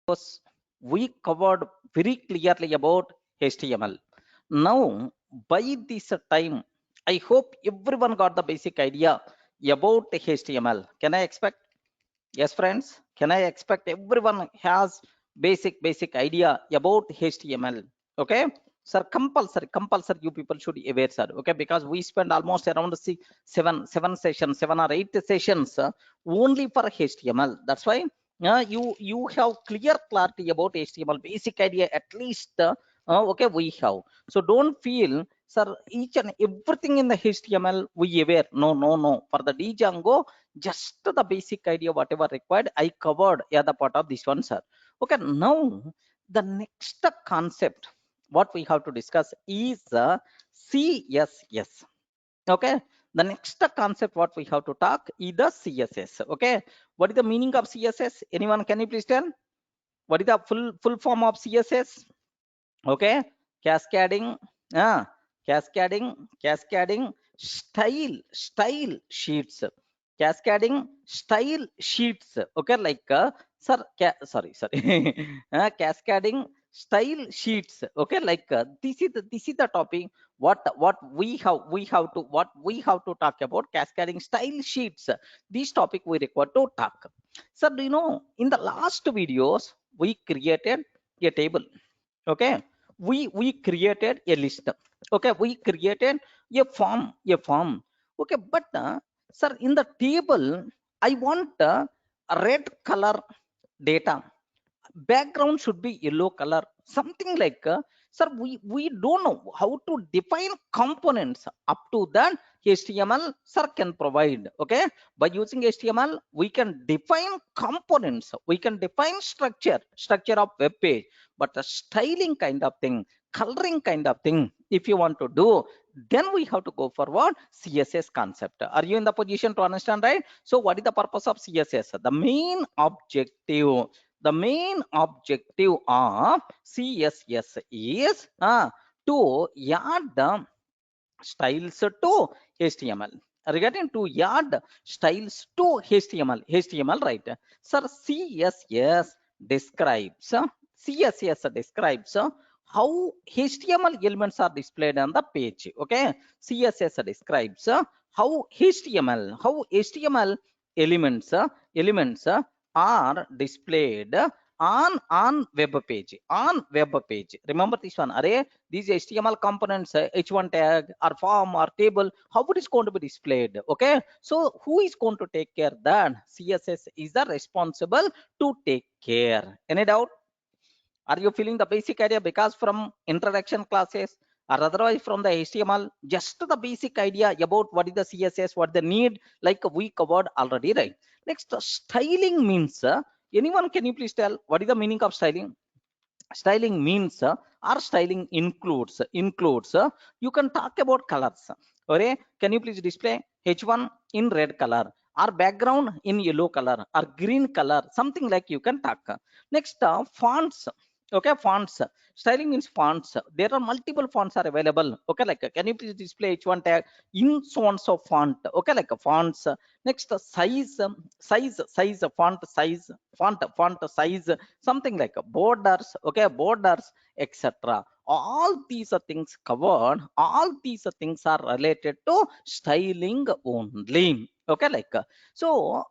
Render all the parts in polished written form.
videos, we covered very clearly about HTML. Now, by this time, I hope everyone got the basic idea about HTML. Can I expect? Yes, friends. Can I expect everyone has basic idea about HTML? Okay, sir. Compulsory. You people should aware, sir. Okay, because we spend almost around seven sessions, 7 or 8 sessions only for HTML. That's why you have clear clarity about HTML basic idea at least. Okay, we have. So don't feel, sir, each and everything in the HTML we aware. No. For the Django, just the basic idea whatever required I covered the part of this one, sir. Okay, now the next concept what we have to discuss is CSS. Okay, the next concept what we have to talk is the CSS. Okay, what is the meaning of CSS? Anyone, can you please tell what is the full form of CSS? Okay, cascading, uh, cascading style sheets, cascading style sheets. Okay, like sir, sorry cascading style sheets. Okay, like this is the topic what we have to talk about, cascading style sheets. This topic we require to talk. Sir, do you know in the last videos we created a table? Okay, we created a list. Okay, we created a form. Okay, but sir, in the table I want a red color data, background should be yellow color, something like sir, we don't know how to define components. Up to that HTML sir can provide. Okay, by using HTML we can define components, we can define structure of web page, but the styling kind of thing, coloring kind of thing, if you want to do, then we have to go for what? CSS concept. Are you in the position to understand, right? So what is the purpose of CSS? The main objective of CSS is to add the styles to HTML. Regarding to add styles to HTML, right? Sir, CSS describes how HTML elements are displayed on the page. Okay, CSS describes how HTML elements are displayed on web page. Remember this one, array, these HTML components, h1 tag or form or table, how it is going to be displayed. Okay, so who is going to take care? That CSS is the responsible to take care. Any doubt? Are you feeling the basic idea? Because from introduction classes or otherwise from the HTML, just the basic idea about what is the CSS, what the need, like we covered already, right? Next, styling means, anyone, can you please tell what is the meaning of styling? Styling means or styling includes you can talk about colors. Okay, can you please display h1 in red color or background in yellow color or green color, something like you can talk. Next, fonts. Okay, fonts, styling means fonts. There are multiple fonts are available. Okay, like can you please display h1 tag in so and so font? Okay, like fonts. Next, size, font size, something like borders. Okay, borders, etc. All these things covered, all these things are related to styling only. Okay, like so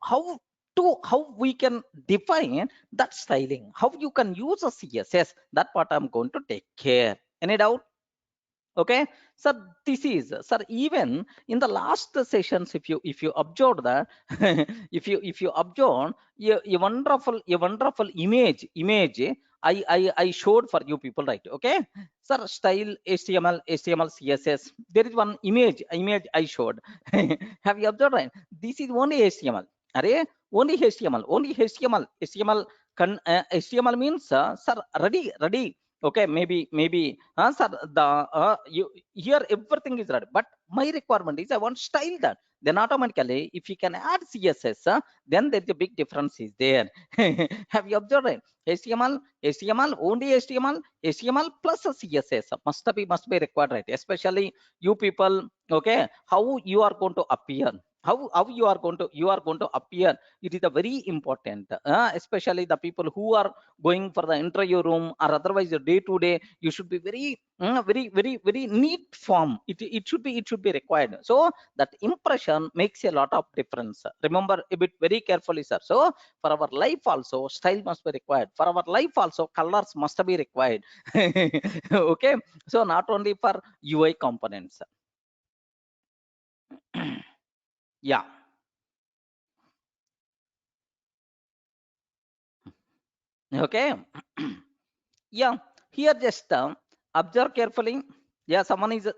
how we can define that styling, how you can use a CSS, that part I'm going to take care. Any doubt? Okay, so this is, sir, even in the last sessions, if you observe that if you observe a wonderful image I showed for you people, right? Okay, sir, style HTML CSS, there is one image I showed. Have you observed, right? This is only HTML. Array, only HTML. HTML means sir, ready. Okay, maybe sir, the you here everything is ready, but my requirement is I want style that. Then automatically if you can add CSS, then there's a big difference is there. Have you observed it? Only HTML plus a CSS must be required, right? Especially you people. Okay, how you are going to appear, how you are going to appear. It is a very important, especially the people who are going for the interview room or otherwise day to day. You should be very very neat form. It should be required. So that impression makes a lot of difference. Remember a bit very carefully, sir. So for our life also, style must be required. For our life also, colors must be required. Okay, so not only for UI components. Yeah. Okay. Yeah, here just observe carefully. Yeah, someone is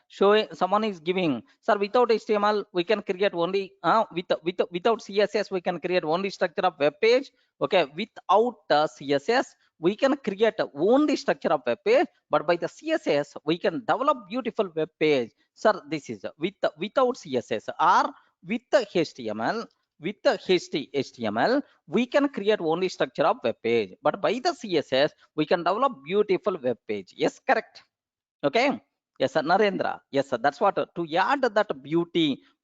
showing, someone is giving, sir, without HTML we can create only without CSS we can create only structure of web page. Okay, without CSS we can create only structure of web page, but by the CSS we can develop beautiful web page. Sir, this is without CSS or with the HTML. With the HTML we can create only structure of web page, but by the CSS we can develop beautiful web page. Yes, correct. Okay. Yes, sir, Narendra. Yes, sir, that's what, to add that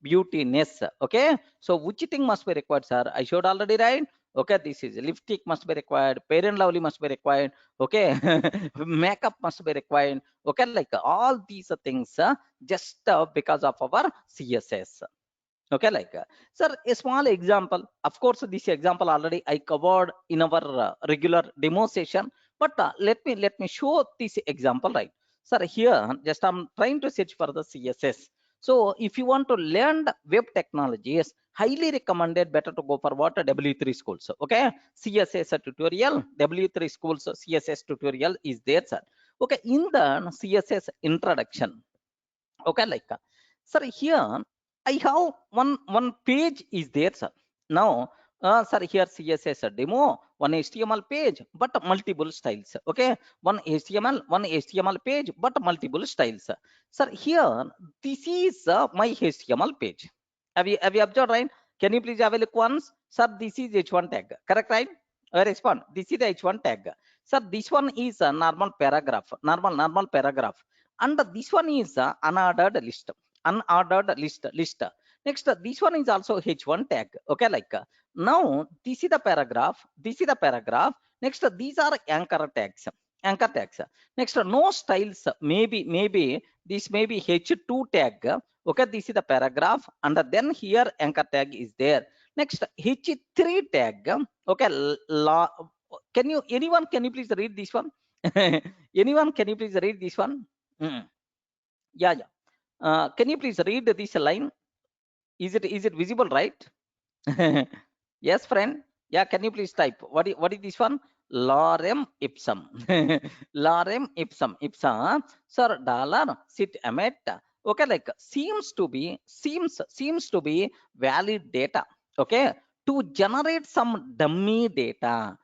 beautiness. Okay, so which thing must be required, sir? I showed already, right? Okay, this is lipstick must be required, parent lovely must be required. Okay, makeup must be required. Okay, like all these things just because of our CSS. Okay, like sir, a small example. Of course, this example already I covered in our regular demo session, but let me show this example, right? Sir, here just I'm trying to search for the CSS. So if you want to learn the web technologies, highly recommended, better to go for what? W3 schools. Okay, CSS tutorial, W3 schools CSS tutorial is there, sir. Okay, in the CSS introduction. Okay, like sir, here I have one page is there, sir. Now sir, here CSS demo, one HTML page but multiple styles. Okay, one HTML page but multiple styles. Sir, here this is my HTML page. Have you observed, right? Can you please have a look once? Sir, this is h1 tag, correct, right? Respond, this is the h1 tag. Sir, this one is a normal paragraph, normal paragraph, and this one is unordered list. Next, this one is also h1 tag. Okay, like now this is the paragraph, next these are anchor tags. Next, no styles, maybe this may be h2 tag. Okay, this is the paragraph, and then here anchor tag is there. Next, h3 tag. Okay, can you please read this one? Anyone, can you please read this one? Mm. Yeah, yeah. Can you please read this line? Is it visible, right? Yes, friend. Yeah, can you please type? What is this one? Lorem ipsum. Lorem ipsum. Ipsa, sir, dollar sit emet. Okay, like seems to be valid data. Okay, to generate some dummy data.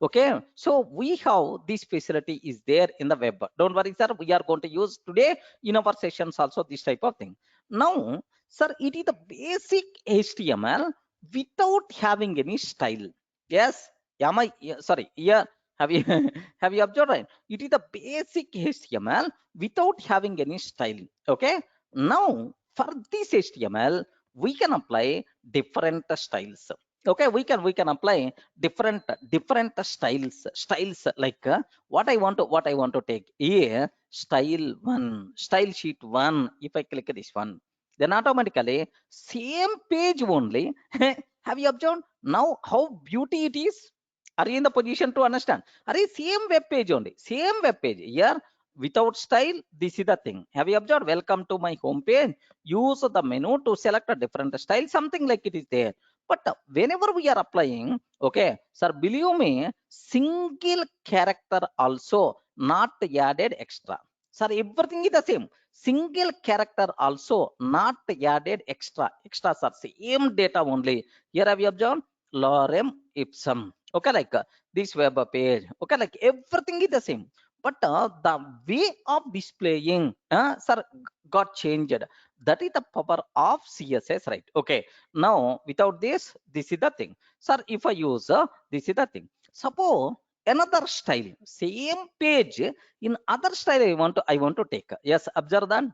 Okay, so we have this facility is there in the web. Don't worry, sir, we are going to use today in our sessions also this type of thing. Now, sir, it is the basic HTML without having any style. Yes, am I? Yeah, sorry, yeah. Have you have you observed, right? It is the basic HTML without having any style. Okay. Now, for this HTML, we can apply different styles. Okay, we can apply different styles like what I want to take here. Style sheet one. If I click this one, then automatically same page only. Have you observed now how beauty it is? Are you in the position to understand? Are you same web page only, same web page here without style? This is the thing. Have you observed? Welcome to my home page. Use the menu to select a different style, something like it is there. But whenever we are applying, okay, sir, believe me, single character also not added extra. Sir, everything is the same. Single character also not added extra, sir. Same data only. Here have you observed? Lorem ipsum. Okay, like this web page. Okay, like everything is the same. But the way of displaying, sir, got changed. That is the power of CSS, right? Okay. Now, without this is the thing. Sir, if I use this is the thing. Suppose another style, same page in other style I want to take. Yes, observe that.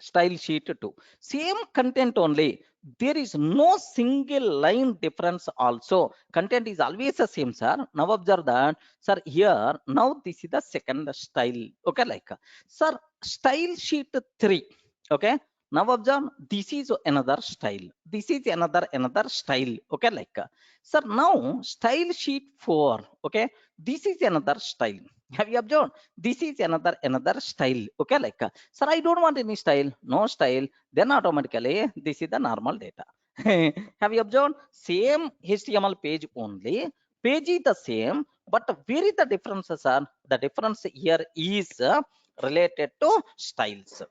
style sheet 2, same content only. There is no single line difference also. Content is always the same, sir. Now observe that, sir. Here now this is the second style. Okay, like sir, style sheet 3. Okay, now observe, this is another style, this is another style. Okay, like sir, now style sheet 4. Okay, this is another style. Have you observed? This is another style. Okay, like sir, I don't want any style, no style. Then automatically this is the normal data. Have you observed? Same HTML page only, page is the same, but where is the differences are? The difference here is related to styles.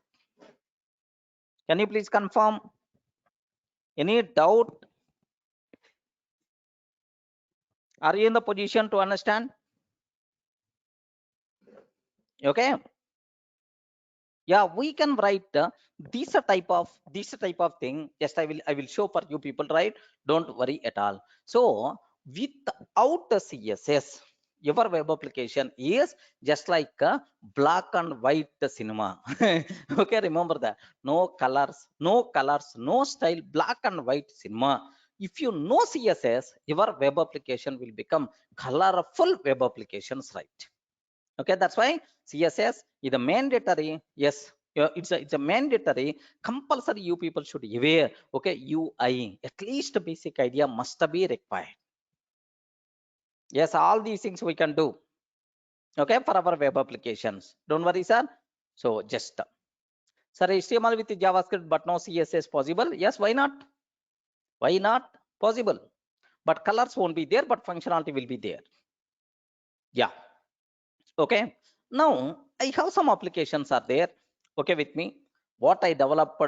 Can you please confirm? Any doubt? Are you in the position to understand? Okay, yeah, we can write this type of thing. Just I will show for you people, right? Don't worry at all. So without the CSS, your web application is just like a black and white cinema. Okay, remember that. No colors, no style, black and white cinema. If you know CSS, your web application will become colorful web applications, right? Okay, that's why CSS is a mandatory. Yes, it's a mandatory, compulsory. You people should aware. Okay, UI, at least basic idea must be required. Yes, all these things we can do. Okay, for our web applications, don't worry, sir. So just sir, HTML with JavaScript but no CSS possible? Yes, why not? Why not possible? But colors won't be there, but functionality will be there. Yeah. Okay, now I have some applications are there. Okay, with me, what I developed,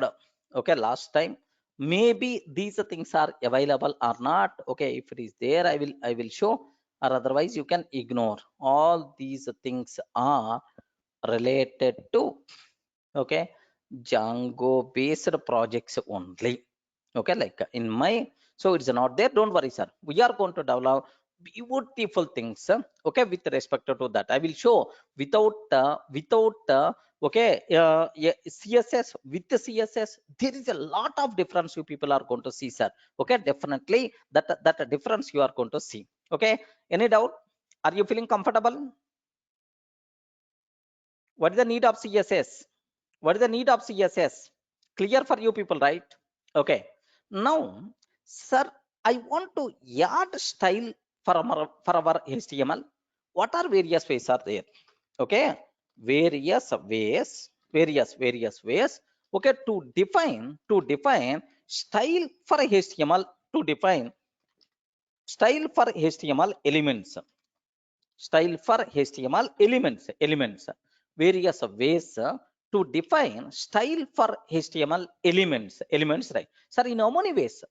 okay, last time. Maybe these things are available or not. Okay, if it is there, I will show, or otherwise you can ignore. All these things are related to, okay, Django based projects only. Okay, like in my, so it's not there. Don't worry, sir. We are going to develop beautiful things. Okay, with respect to that, I will show without okay, yeah, CSS. With the CSS, there is a lot of difference you people are going to see, sir. Okay, definitely that difference you are going to see. Okay, any doubt? Are you feeling comfortable? What is the need of CSS? What is the need of CSS? Clear for you people, right? Okay, now, sir, I want to add style for our HTML. What are various ways are there? Okay, various ways. Okay, to define style for HTML, to define style for HTML elements. Style for HTML elements. Various ways to define style for HTML elements, right? Sir, in how many ways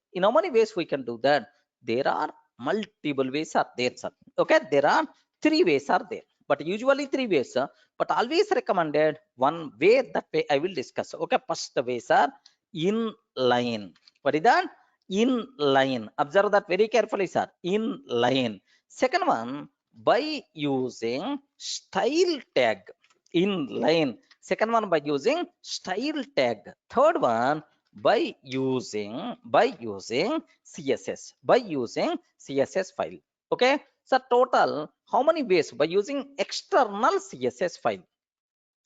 we can do that? There are multiple ways are there, sir. Okay, there are three ways are there, but usually three ways, but always recommended one way. That way I will discuss. Okay, first ways are inline. What is that? Inline. Observe that very carefully, sir. Inline. Second one, by using style tag. Inline. Second one, by using style tag. Third one, by using CSS, by using CSS file. Okay, so total how many ways? By using external CSS file,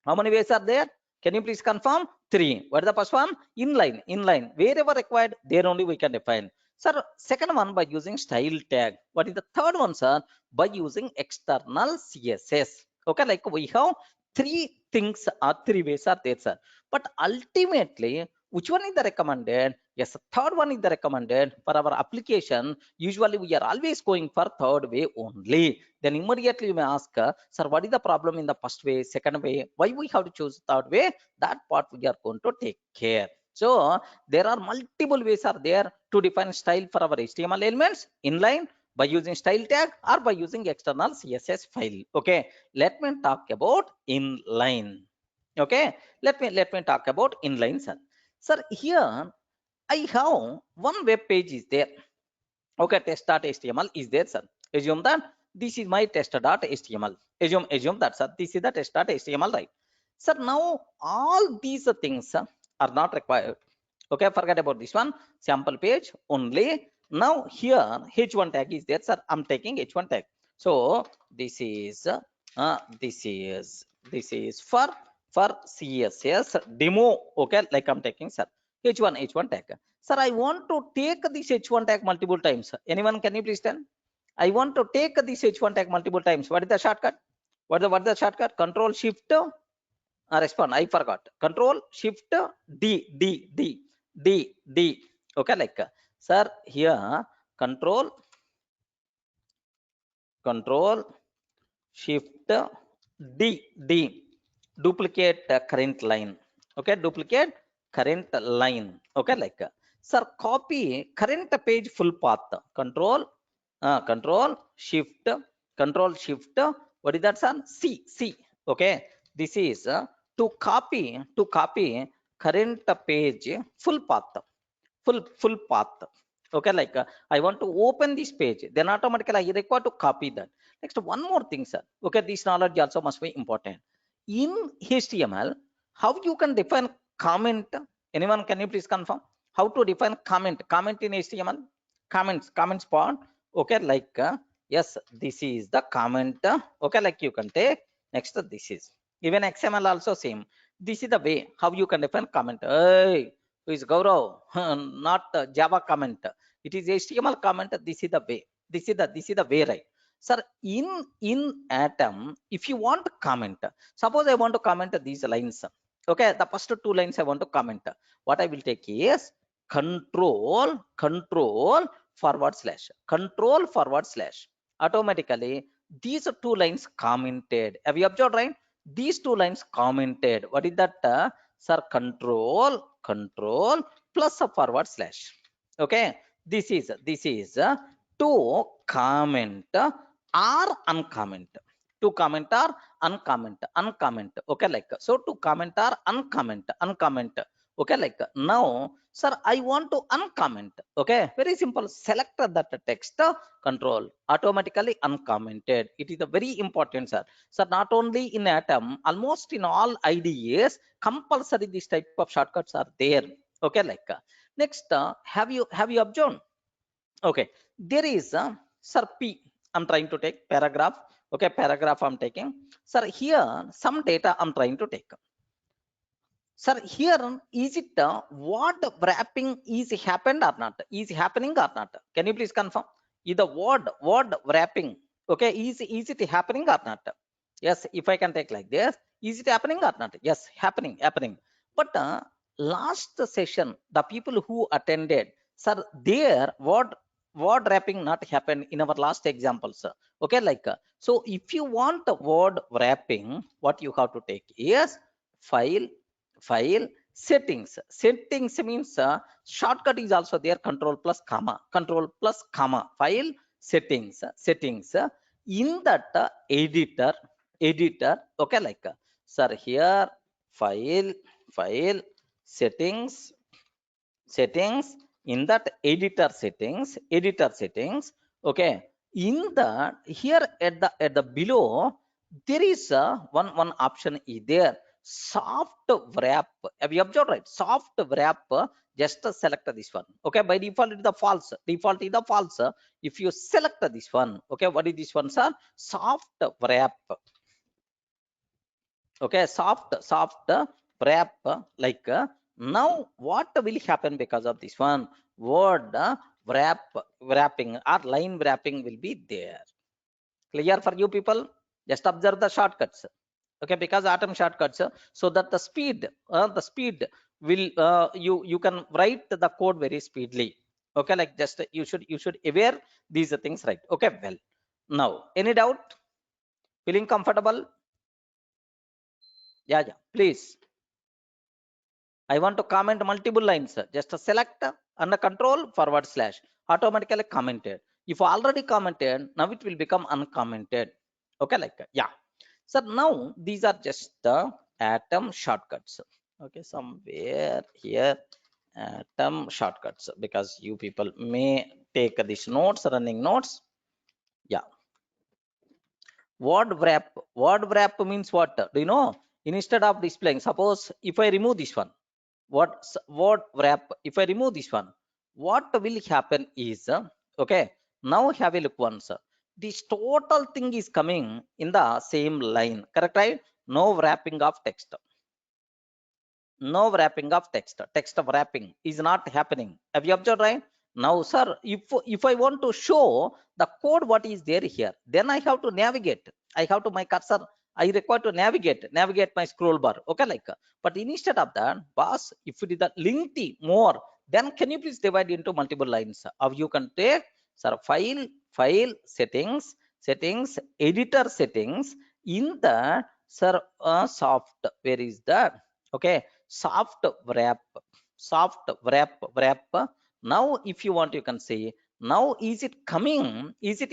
how many ways are there? Can you please confirm? Three. What is the first one? Inline. Wherever required, there only we can define. Sir, second one, by using style tag. What is the third one, sir? By using external CSS. Okay, like we have three things or three ways are there, sir. But ultimately, which one is the recommended? Yes, third one is the recommended for our application. Usually we are always going for third way only. Then immediately you may ask, sir, what is the problem in the first way, second way? Why we have to choose third way? That part we are going to take care. So there are multiple ways are there to define style for our HTML elements. Inline, by using style tag, or by using external CSS file. Okay, let me talk about inline. Okay, let me talk about inline, sir. Sir, here I have one web page is there. Okay, test.html is there, sir. Assume that this is my test.html. Assume that, sir, this is the test.html, right? Sir, now all these things, are not required. Okay, forget about this one. Sample page only. Now here h1 tag is there, sir. I'm taking h1 tag. So this is this is for CSS demo. Okay, like I'm taking, sir, h1 tag. Sir, I want to take this h1 tag multiple times. Anyone, can you please tell? I want to take this h1 tag multiple times. What is the shortcut? What is the shortcut? Control Shift respond. I forgot. Control Shift D. Okay, like, sir, here Control Shift D, duplicate current line. Okay, duplicate current line. Okay, like, sir, copy current page full path. Control Shift what is that, sir? C. Okay, this is to copy current page full path. Full path. Okay, like, I want to open this page, then automatically I require to copy that. Next, one more thing, sir. Okay, this knowledge also must be important in HTML. How you can define comment? Anyone, can you please confirm how to define comment in HTML? Comments part. Okay, like, yes, this is the comment. Okay, like, you can take. Next, this is even XML also same. This is the way how you can define comment. Hey, who is Gaurav? Not Java comment. It is HTML comment. This is the way. This is the way, right? Sir, in Atom, if you want to comment, suppose I want to comment these lines. Okay, the first two lines I want to comment. What I will take is control forward slash. Automatically, these two lines commented. Have you observed, right? These two lines commented. What is that? Sir, control plus a forward slash. Okay, this is to comment or uncomment. To comment or uncomment. Okay, like, so to comment or uncomment. Okay, like, now, sir, I want to uncomment. Okay, very simple. Select that text, control, automatically uncommented. It is a very important, sir. So not only in Atom, almost in all IDEs, compulsory this type of shortcuts are there. Okay, like, next, have you observed? Okay, there is sir, P. I'm trying to take paragraph. Okay, paragraph I'm taking. Sir, here some data I'm trying to take. Sir, here is it what wrapping is happened or not? Is happening or not? Can you please confirm? Is the word wrapping, okay, is it happening or not? Yes, if I can take like this, is it happening or not? Yes, happening. But last session, the people who attended, sir, their word wrapping not happened in our last examples. Okay, like, so if you want the word wrapping, what you have to take is file settings. Settings means shortcut is also there. Control plus comma. File settings. In that editor. Okay, like, sir, here file settings. In that editor settings. Okay, in the here at the below, there is one option is there, soft wrap. Have you observed, right? Soft wrap, just select this one. Okay, by default it is the false. If you select this one, okay, what is this one, sir? Soft wrap. Okay, soft wrap, like, now what will happen because of this one? Word wrapping or line wrapping will be there. Clear for you people? Just observe the shortcuts. Okay, because Atom shortcuts, so that the speed will you can write the code very speedily. Okay, like, just you should aware these things, right? Okay, well, now, any doubt? Feeling comfortable? Yeah, please. I want to comment multiple lines. Just select and control forward slash. Automatically commented. If already commented, now it will become uncommented. Okay, like, yeah. So now these are just the Atom shortcuts. Okay, somewhere here, Atom shortcuts, because you people may take these notes, running notes. Yeah. Word wrap means what? Do you know? Instead of displaying, suppose if I remove this one, what wrap, if I remove this one, what will happen is okay, now have a look once. This total thing is coming in the same line, correct, right? No wrapping of text, no wrapping of text, text of wrapping is not happening. Have you observed, right? Now sir, if I want to show the code what is there here, then I have to navigate, I have to my cursor, I require to navigate my scroll bar, okay, like, but instead of that, boss, if it is the lengthy more, then can you please divide into multiple lines? How you can take, sir, file settings, editor settings, in the, sir, soft, where is that, okay, soft wrap. Now if you want, you can say, now is it coming, is it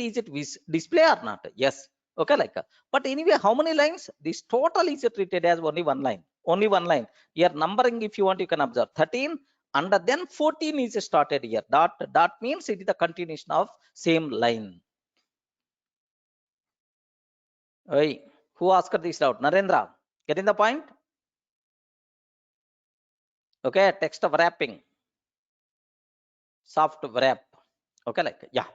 display or not? Yes, okay, like, but anyway, how many lines? This total is treated as only one line, only one line here. Numbering, if you want, you can observe 13, and then 14 is started here. Dot means it is the continuation of same line. Hey, who asked this out? Narendra, getting the point? Okay, text of wrapping, soft wrap, okay, like, yeah.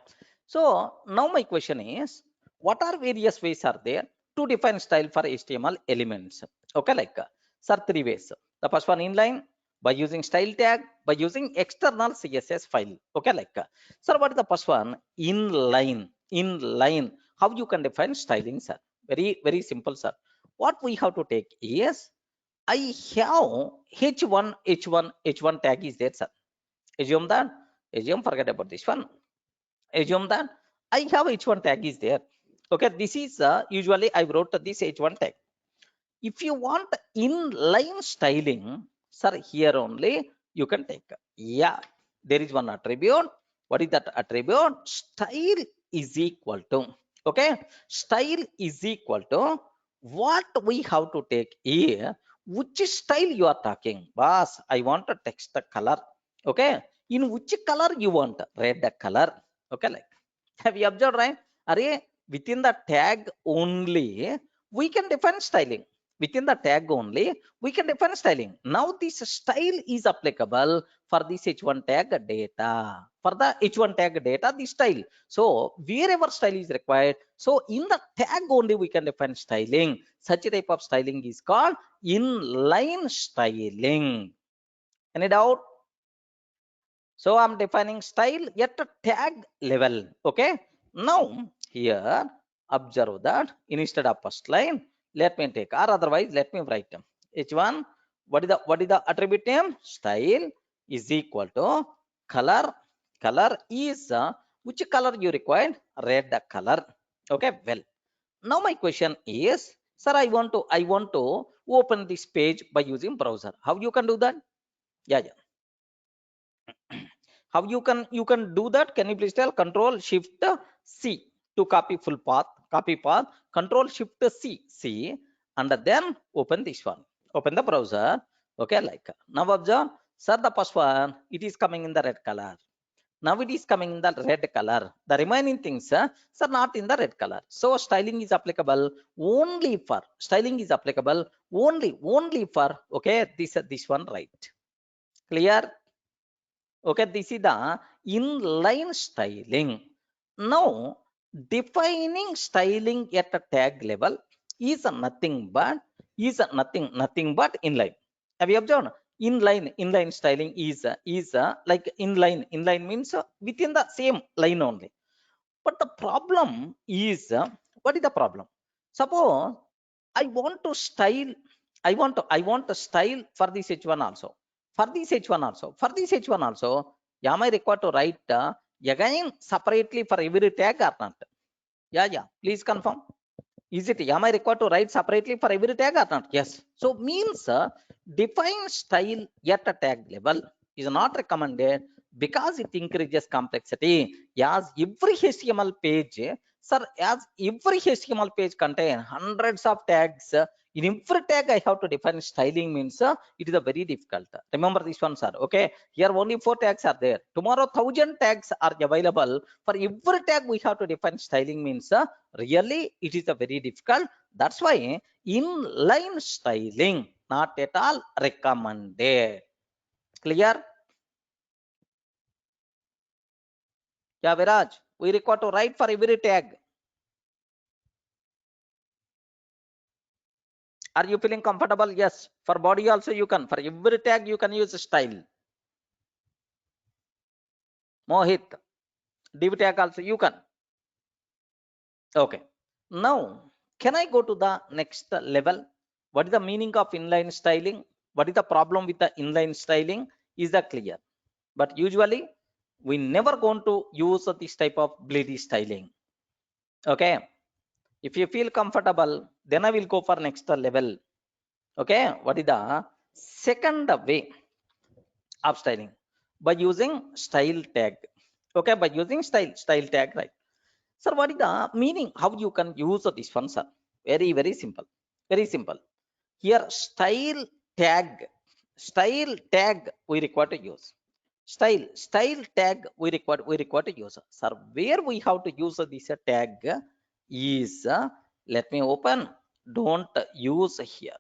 So now my question is, what are various ways are there to define style for HTML elements? Okay, like, sir, three ways. The first one, inline, by using style tag, by using external CSS file, okay, like, sir, what is the first one? Inline, how you can define styling, sir? Very simple, sir. What we have to take is, I have h1 tag is there, sir. Assume that, forget about this one. Assume that I have h1 tag is there. Okay, this is usually I wrote this h1 tag. If you want inline styling, sir, here only you can take. Yeah, there is one attribute. What is that attribute? Style is equal to, okay, style is equal to, what we have to take here, which style you are talking, boss. I want a text color, okay, in which color you want? Red color, okay, like, have you observed, right? Array, within the tag only we can define styling. Within the tag only we can define styling. Now this style is applicable for this h1 tag data, for the h1 tag data, the style. So wherever style is required, so in the tag only we can define styling. Such a type of styling is called inline styling. Any doubt? So I'm defining style at a tag level, okay. Now here, observe that instead of first line, let me take, or otherwise let me write h1. What is the attribute name? Style is equal to color. Color is which color you required? Red color, okay. Well, now my question is, sir, I want to open this page by using browser. How you can do that? Yeah. How you can do that? Can you please tell? Control Shift C to copy full path, copy path. Control Shift C, and then open this one, open the browser, okay, like, now observe, sir, the first one, it is coming in the red color. Now it is coming in the red color. The remaining things, sir, not in the red color. So styling is applicable only for, only for, okay, this one, right? Clear? Okay, this is the inline styling. Now defining styling at a tag level is nothing but inline. Have you observed? Inline styling is like inline means within the same line only. But the problem is, what is the problem? Suppose I want to style, I want to style for this h1 also, for this h1 also, for this h1 also. Am I required to write again separately for every tag or not? Yeah, please confirm. Is it, am I required to write separately for every tag or not? Yes. So means define style at a tag level is not recommended, because it increases complexity. As every HTML page, sir, as every HTML page contain hundreds of tags, in every tag I have to define styling means it is a very difficult. Remember this one, sir. Okay, here only 4 tags are there. Tomorrow 1000 tags are available. For every tag we have to define styling means really it is a very difficult. That's why inline styling not at all recommended. Clear? Yeah, Viraj, we require to write for every tag. Are you feeling comfortable? Yes. For body also you can. For every tag you can use style. Mohit, div tag also you can. Okay. Now, can I go to the next level? What is the meaning of inline styling? What is the problem with the inline styling? Is that clear? But usually, we never going to use this type of bleedy styling. Okay. If you feel comfortable, then I will go for next level. Okay. What is the second way of styling? By using style tag. Okay. By using style tag, right? Sir, what is the meaning? How you can use this one, sir? Very, very simple. Very simple. Here, style tag we require to use. Style tag we require to use. Sir, where we have to use this tag is, let me open. Don't use here.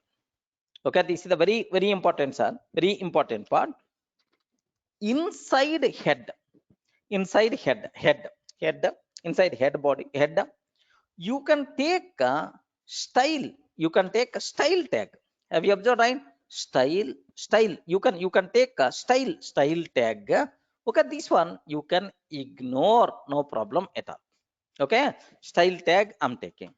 Okay, this is the very, very important, sir. Very important part. Inside head, head, inside head body, head, you can take a style, you can take a style tag. Have you observed, right? Style, you can take a style tag. Okay, this one you can ignore, no problem at all. Okay, style tag I'm taking.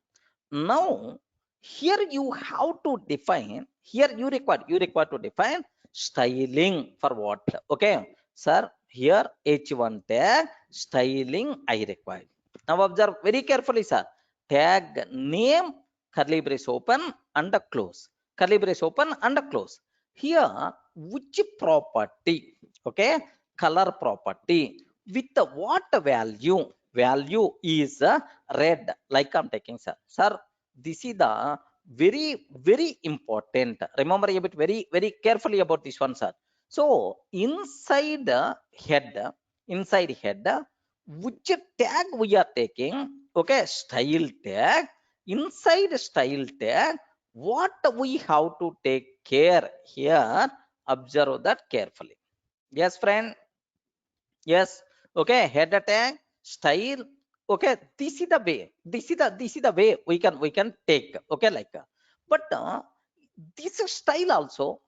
Now here you have to define, here you require to define styling for what. Okay, sir, here h1 tag styling I require. Now observe very carefully, sir. Tag name, curly brace open and close, curly brace open and close. Here which property? Okay, color property with what value? Value is red, like I'm taking, sir. Sir, this is the very, very important. Remember a bit very, very carefully about this one, sir. So inside head, which tag we are taking? Okay, style tag. Inside style tag, what we have to take care here? Observe that carefully. Yes, friend. Yes. Okay, head tag, style. Okay, this is the way. This is the way we can take. Okay, like but this style also,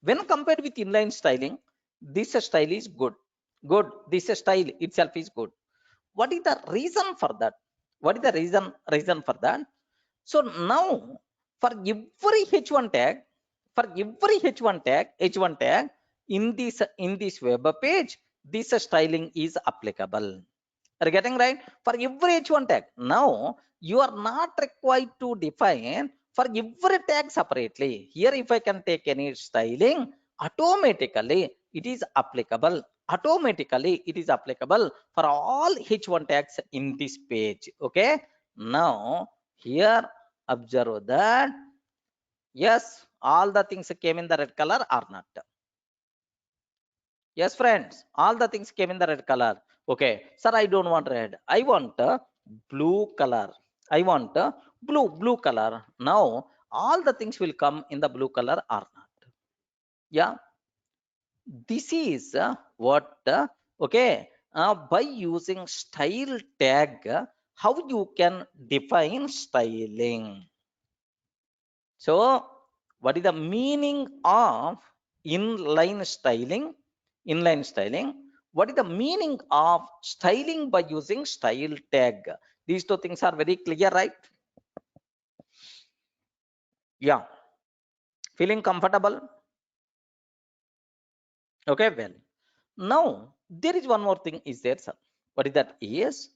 when compared with inline styling, this style is good. Good. This style itself is good. What is the reason for that? What is the reason for that? So now for every h1 tag, for every h1 tag in this web page, this styling is applicable. Are you getting right? For every h1 tag. Now you are not required to define for every tag separately. Here, if I can take any styling, automatically it is applicable. Automatically it is applicable for all h1 tags in this page. Okay. Now here observe that yes, all the things came in the red color or not. Yes, friends, all the things came in the red color. Okay, sir, I don't want red. I want a blue color. I want a blue color. Now, all the things will come in the blue color or not. Yeah, this is what, okay, by using style tag, how you can define styling. So, what is the meaning of inline styling? Inline styling. What is the meaning of styling by using style tag? These two things are very clear, right? Yeah. Feeling comfortable? Okay, well. Now, there is one more thing is there, sir. What is that? Yes.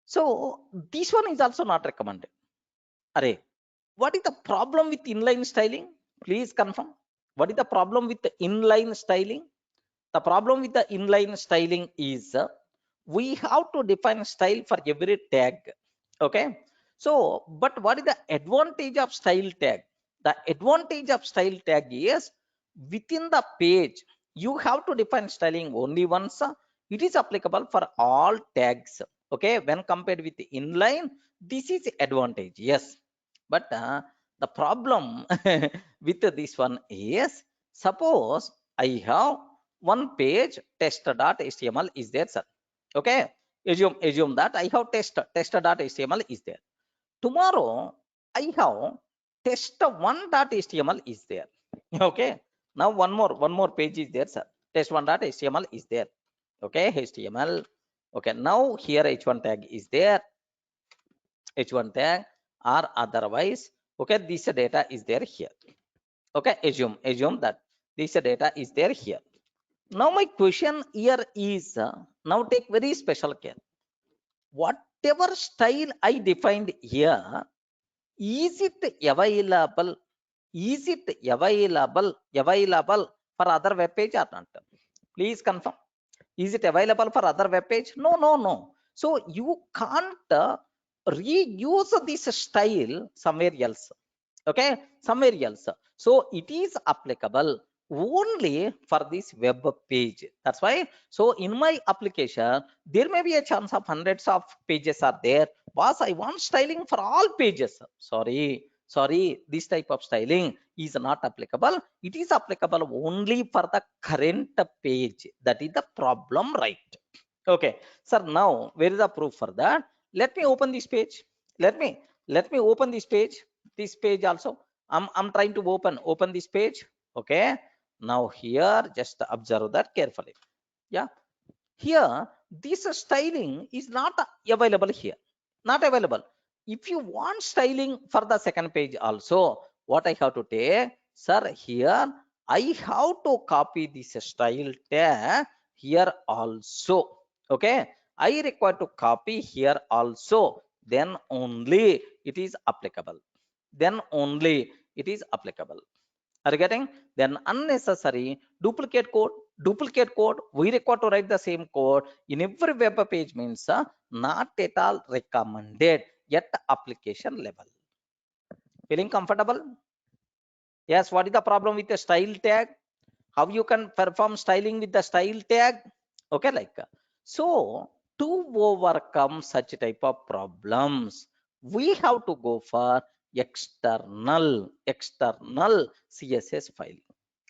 So, this one is also not recommended. Array, what is the problem with inline styling? Please confirm. What is the problem with the inline styling? The problem with the inline styling is we have to define style for every tag. Okay. So, but what is the advantage of style tag? The advantage of style tag is within the page, you have to define styling only once. It is applicable for all tags. Okay. When compared with the inline, this is advantage. Yes. But the problem with this one is, suppose I have one page test.html is there, sir. Okay, assume that I have test.html is there. Tomorrow I have test1.html is there. Okay, now one more page is there, sir. Test1.html is there. Okay, HTML. Okay, now here h1 tag is there, h1 tag, or otherwise, okay, this data is there here. Okay, assume that this data is there here. Now my question here is, now take very special care. Whatever style I defined here, is it available? Is it available for other web page or not? Please confirm. Is it available for other web page? No. So you can't reuse this style somewhere else. Okay, somewhere else. So it is applicable only for this web page. That's why, so in my application there may be a chance of hundreds of pages are there. Boss, I want styling for all pages. Sorry, this type of styling is not applicable. It is applicable only for the current page. That is the problem, right? Okay, sir, now where is the proof for that? Let me open this page. Let me open this page also. I'm trying to open this page. Okay, now here just observe that carefully. Yeah, here this styling is not available here, not available. If you want styling for the second page also, what I have to take, sir, here I have to copy this style tag here also. Okay, I require to copy here also, then only it is applicable. Then only it is applicable. Are you getting? Then unnecessary duplicate code, we require to write the same code in every web page means not at all recommended at application level. Feeling comfortable? Yes. What is the problem with the style tag? How you can perform styling with the style tag? Okay, like so to overcome such type of problems, we have to go for external CSS file.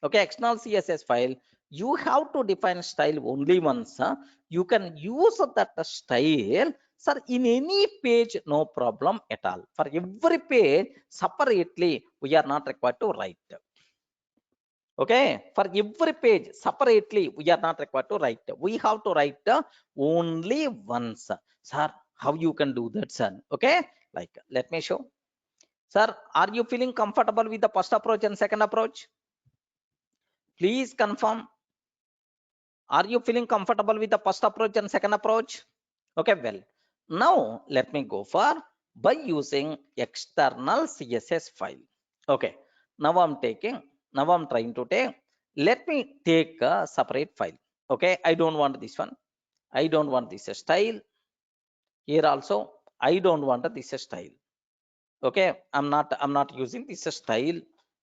Okay, external CSS file, you have to define style only once. You can use that style, sir, in any page, no problem at all. For every page separately, we are not required to write. Okay, for every page separately, we are not required to write. We have to write only once. Sir, how you can do that, son? Okay, like let me show. Sir, are you feeling comfortable with the first approach and second approach? Please confirm. Are you feeling comfortable with the first approach and second approach? Okay, well, now let me go for by using external CSS file. Okay, now I'm trying to take, let me take a separate file. Okay, I don't want this one. I don't want this style. Here also, I don't want this style. Okay, I'm not using this style.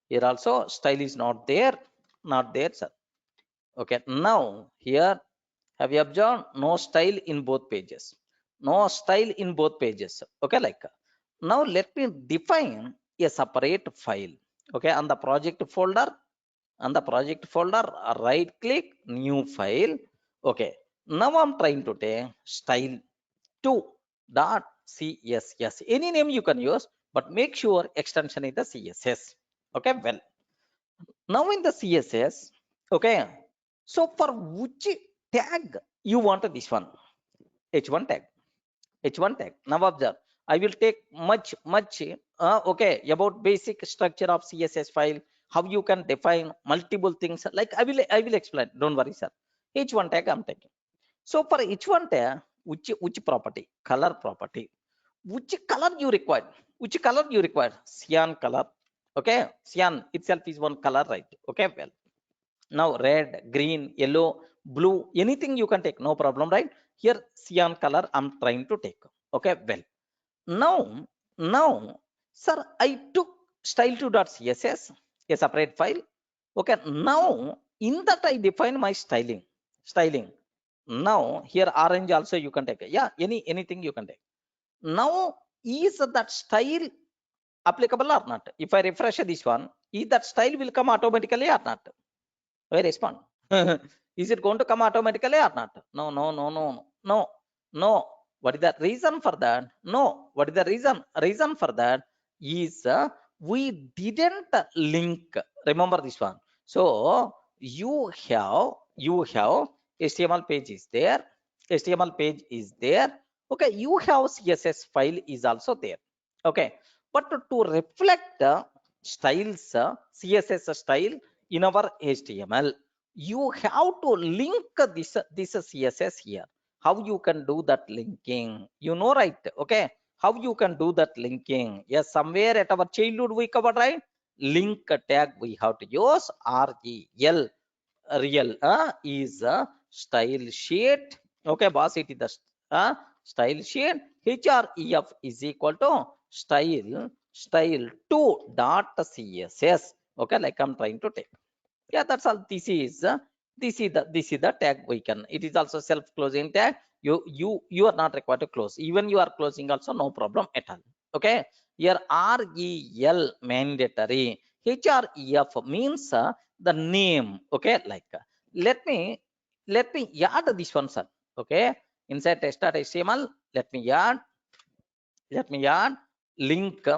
Here also, style is not there, sir. Okay, now here, have you observed? No style in both pages. No style in both pages. Okay, like now let me define a separate file. Okay, on the project folder, right click, new file. Okay, now I'm trying to take style2.css. Any name you can use, but make sure extension is the CSS. Okay, well, now in the CSS, okay, so for which tag you want this one? H1 tag. Now observe, I will take much okay, about basic structure of CSS file, how you can define multiple things, like I will explain, don't worry, sir. H1 tag I'm taking. So for H1 tag, which property? Color property. Which color you require? Cyan color. Okay, cyan itself is one color, right? Okay, well, now red, green, yellow, blue, anything you can take, no problem, right? Here cyan color I'm trying to take. Okay, well, now sir, I took style2.css, a separate file. Okay, now in that I define my styling. Now here orange also you can take. Yeah, anything you can take. Now is that style applicable or not? If I refresh this one, is that style will come automatically or not? I respond. Is it going to come automatically or not? No, no, no, no, no, no, no. What is the reason for that? No. What is the reason? Reason for that is we didn't link. Remember this one. So you have HTML page is there. HTML page is there. Okay, you have CSS file is also there. Okay, but to reflect styles, CSS style in our HTML, you have to link this CSS here. How you can do that linking? You know, right? Okay, how you can do that linking? Yes, somewhere at our childhood we covered, right? Link tag we have to use REL. Real is style sheet. Okay, boss, it is the style sheet. Href is equal to style2 dot css. Okay, like I'm trying to take. Yeah, that's all. This is the tag we can. It is also self-closing tag. You are not required to close. Even you are closing also, no problem at all. Okay, here rel mandatory. Href means the name. Okay, like let me add this one, sir. Okay, inside test.html, let me add link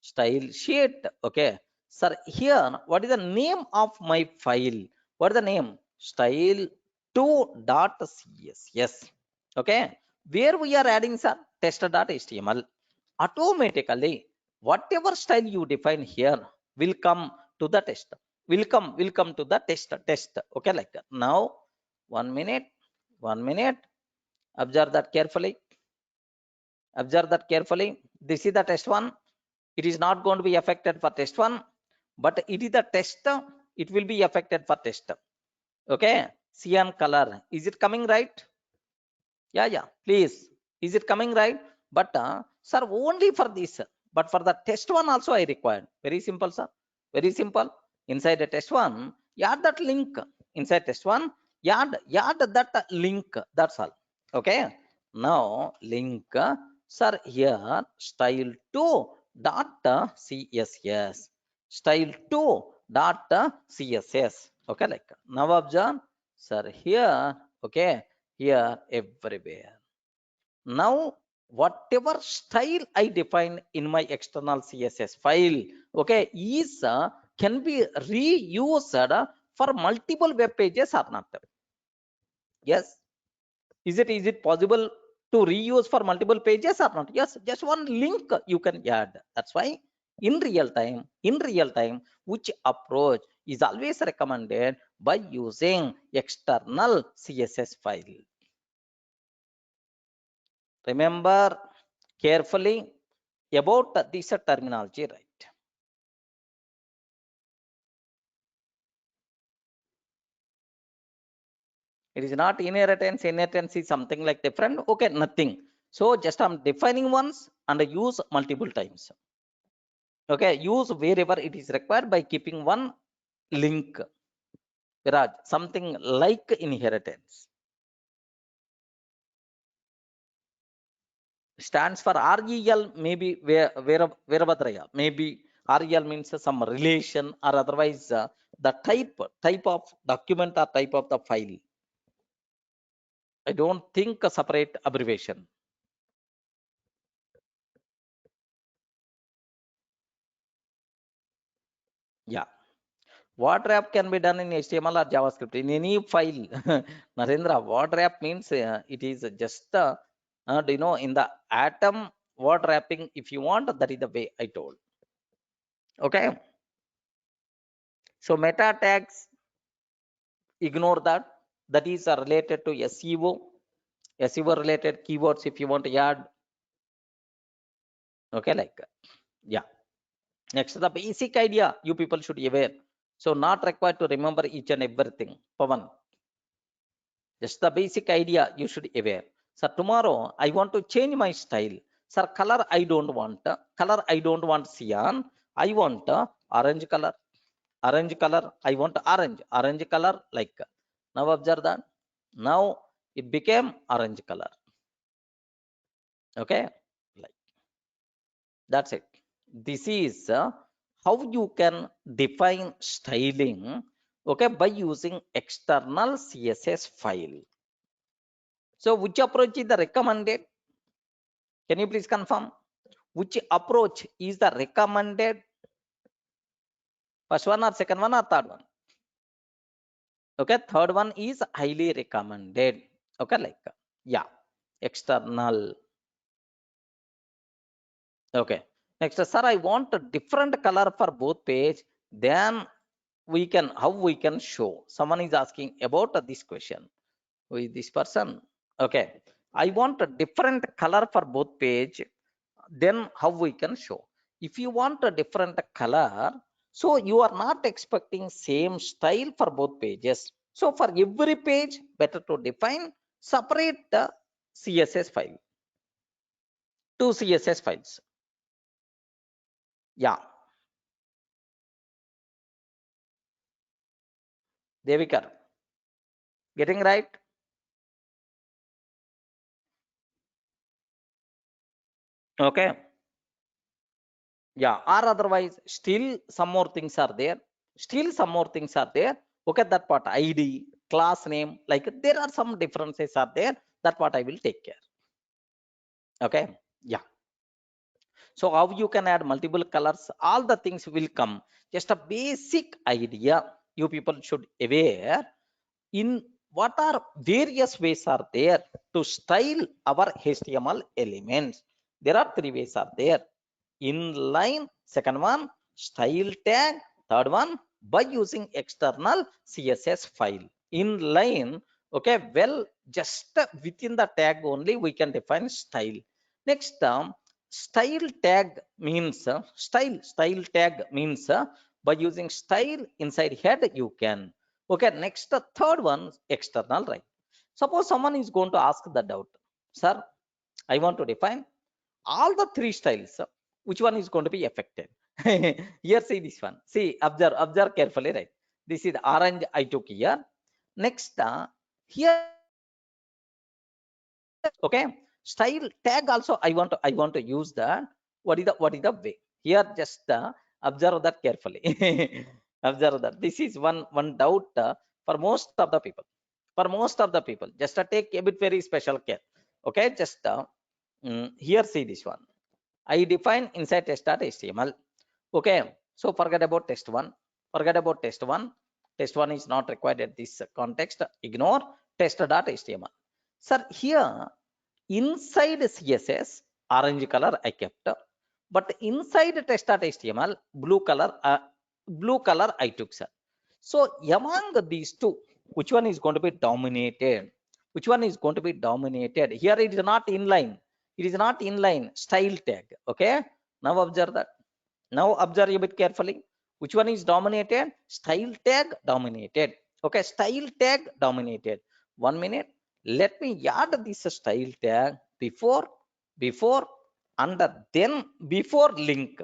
style sheet. Okay, sir, here what is the name of my file? What is the name? Style2.css. Okay, where we are adding, sir? Test.html. Automatically whatever style you define here will come to the test, will come to the test. Okay, like that. Now 1 minute, observe that carefully. Observe that carefully. This is the test one. It is not going to be affected for test one, but it is the test. It will be affected for test. Okay, cyan color, is it coming right? Yeah, please, is it coming right? But sir, only for this, but for the test one also I required. Very simple, sir. Very simple. Inside the test one, add that link. Inside test one, add that link. That's all. Okay, now link, sir, here style2 dot css. Style2 dot css. Okay, like now observe, sir, here. Okay, here everywhere. Now whatever style I define in my external CSS file, okay, is can be reused for multiple web pages or not? Yes, is it possible to reuse for multiple pages or not? Yes, just one link you can add. That's why in real time which approach is always recommended by using external CSS file. Remember carefully about this terminology, right? It is not inheritance. Inheritance is something like different. Okay, nothing. So just I'm defining once and I use multiple times. Okay, use wherever it is required by keeping one link. Viraj, something like inheritance stands for REL, maybe Veerabhadraya. Maybe REL means some relation or otherwise the type of document or type of the file. I don't think a separate abbreviation. Yeah. What wrap can be done in HTML or JavaScript in any file? Narendra, what wrap means it is just in the atom what wrapping if you want, that is the way I told. Okay. So meta tags, ignore that. That is related to SEO related keywords if you want to add. Okay, like yeah. Next, the basic idea you people should be aware. So not required to remember each and everything. Pavan, just the basic idea you should be aware. So tomorrow I want to change my style. Sir, color I don't want. Color I don't want cyan. I want orange color. Orange color. I want orange. Orange color like. Now observe that. Now it became orange color. Okay, like that's it. This is how you can define styling. okay, by using external CSS file. So which approach is the recommended? Can you please confirm? Which approach is the recommended? First one or second one or third one? Okay, third one is highly recommended. Okay, like, yeah, external. Okay, next, sir, I want a different color for both page. Then we can, how we can show? Someone is asking about this question. Who is this person? Okay, I want a different color for both page. Then how we can show? If you want a different color, so you are not expecting same style for both pages. So for every page, better to define separate the CSS file, two CSS files. Yeah, Devikar, getting right? Okay. Yeah, or otherwise still some more things are there, still some more things are there. Okay, that part ID, class name, like there are some differences are there, that part I will take care. Okay, yeah. So how you can add multiple colors, all the things will come. Just a basic idea you people should aware in what are various ways are there to style our HTML elements. There are three ways are there: inline, second one style tag, third one by using external CSS file. Inline, okay, well, just within the tag only we can define style. Next style tag means style tag means by using style inside head you can. Okay, next the third one external, right? Suppose someone is going to ask the doubt, sir, I want to define all the three styles, which one is going to be affected? Here, see this one, see, observe carefully, right? This is the orange I took here. Next here, okay, style tag also I want to use that. What is the way here? Just observe that carefully. Observe that this is one doubt for most of the people, just take a bit very special care. Okay, just here, see this one, I define inside test.html. Okay, so forget about test one, forget about test one. Test one is not required at this context, ignore test.html. Sir, here inside CSS orange color I kept, but inside test.html blue color I took, sir. So among these two, which one is going to be dominated? Which one is going to be dominated? Here it is not inline, it is not inline style tag. Okay, now observe that, now observe a bit carefully. Which one is dominated? Style tag dominated. Okay, style tag dominated. 1 minute, let me add this style tag before and then before link,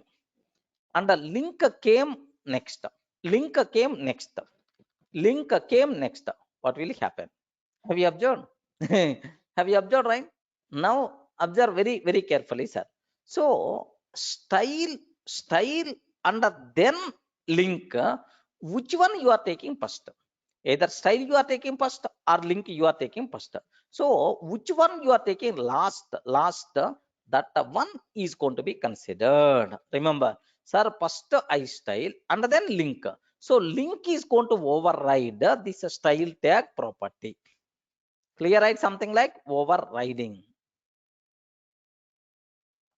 and the link came next, link came next, link came next. What will happen? Have you observed? Have you observed, right? Now observe very carefully, sir. So style and then link, which one you are taking first? Either style you are taking first or link you are taking first. So which one you are taking last, that one is going to be considered. Remember, sir, first I style and then link. So link is going to override this style tag property. Clear, right? Something like overriding.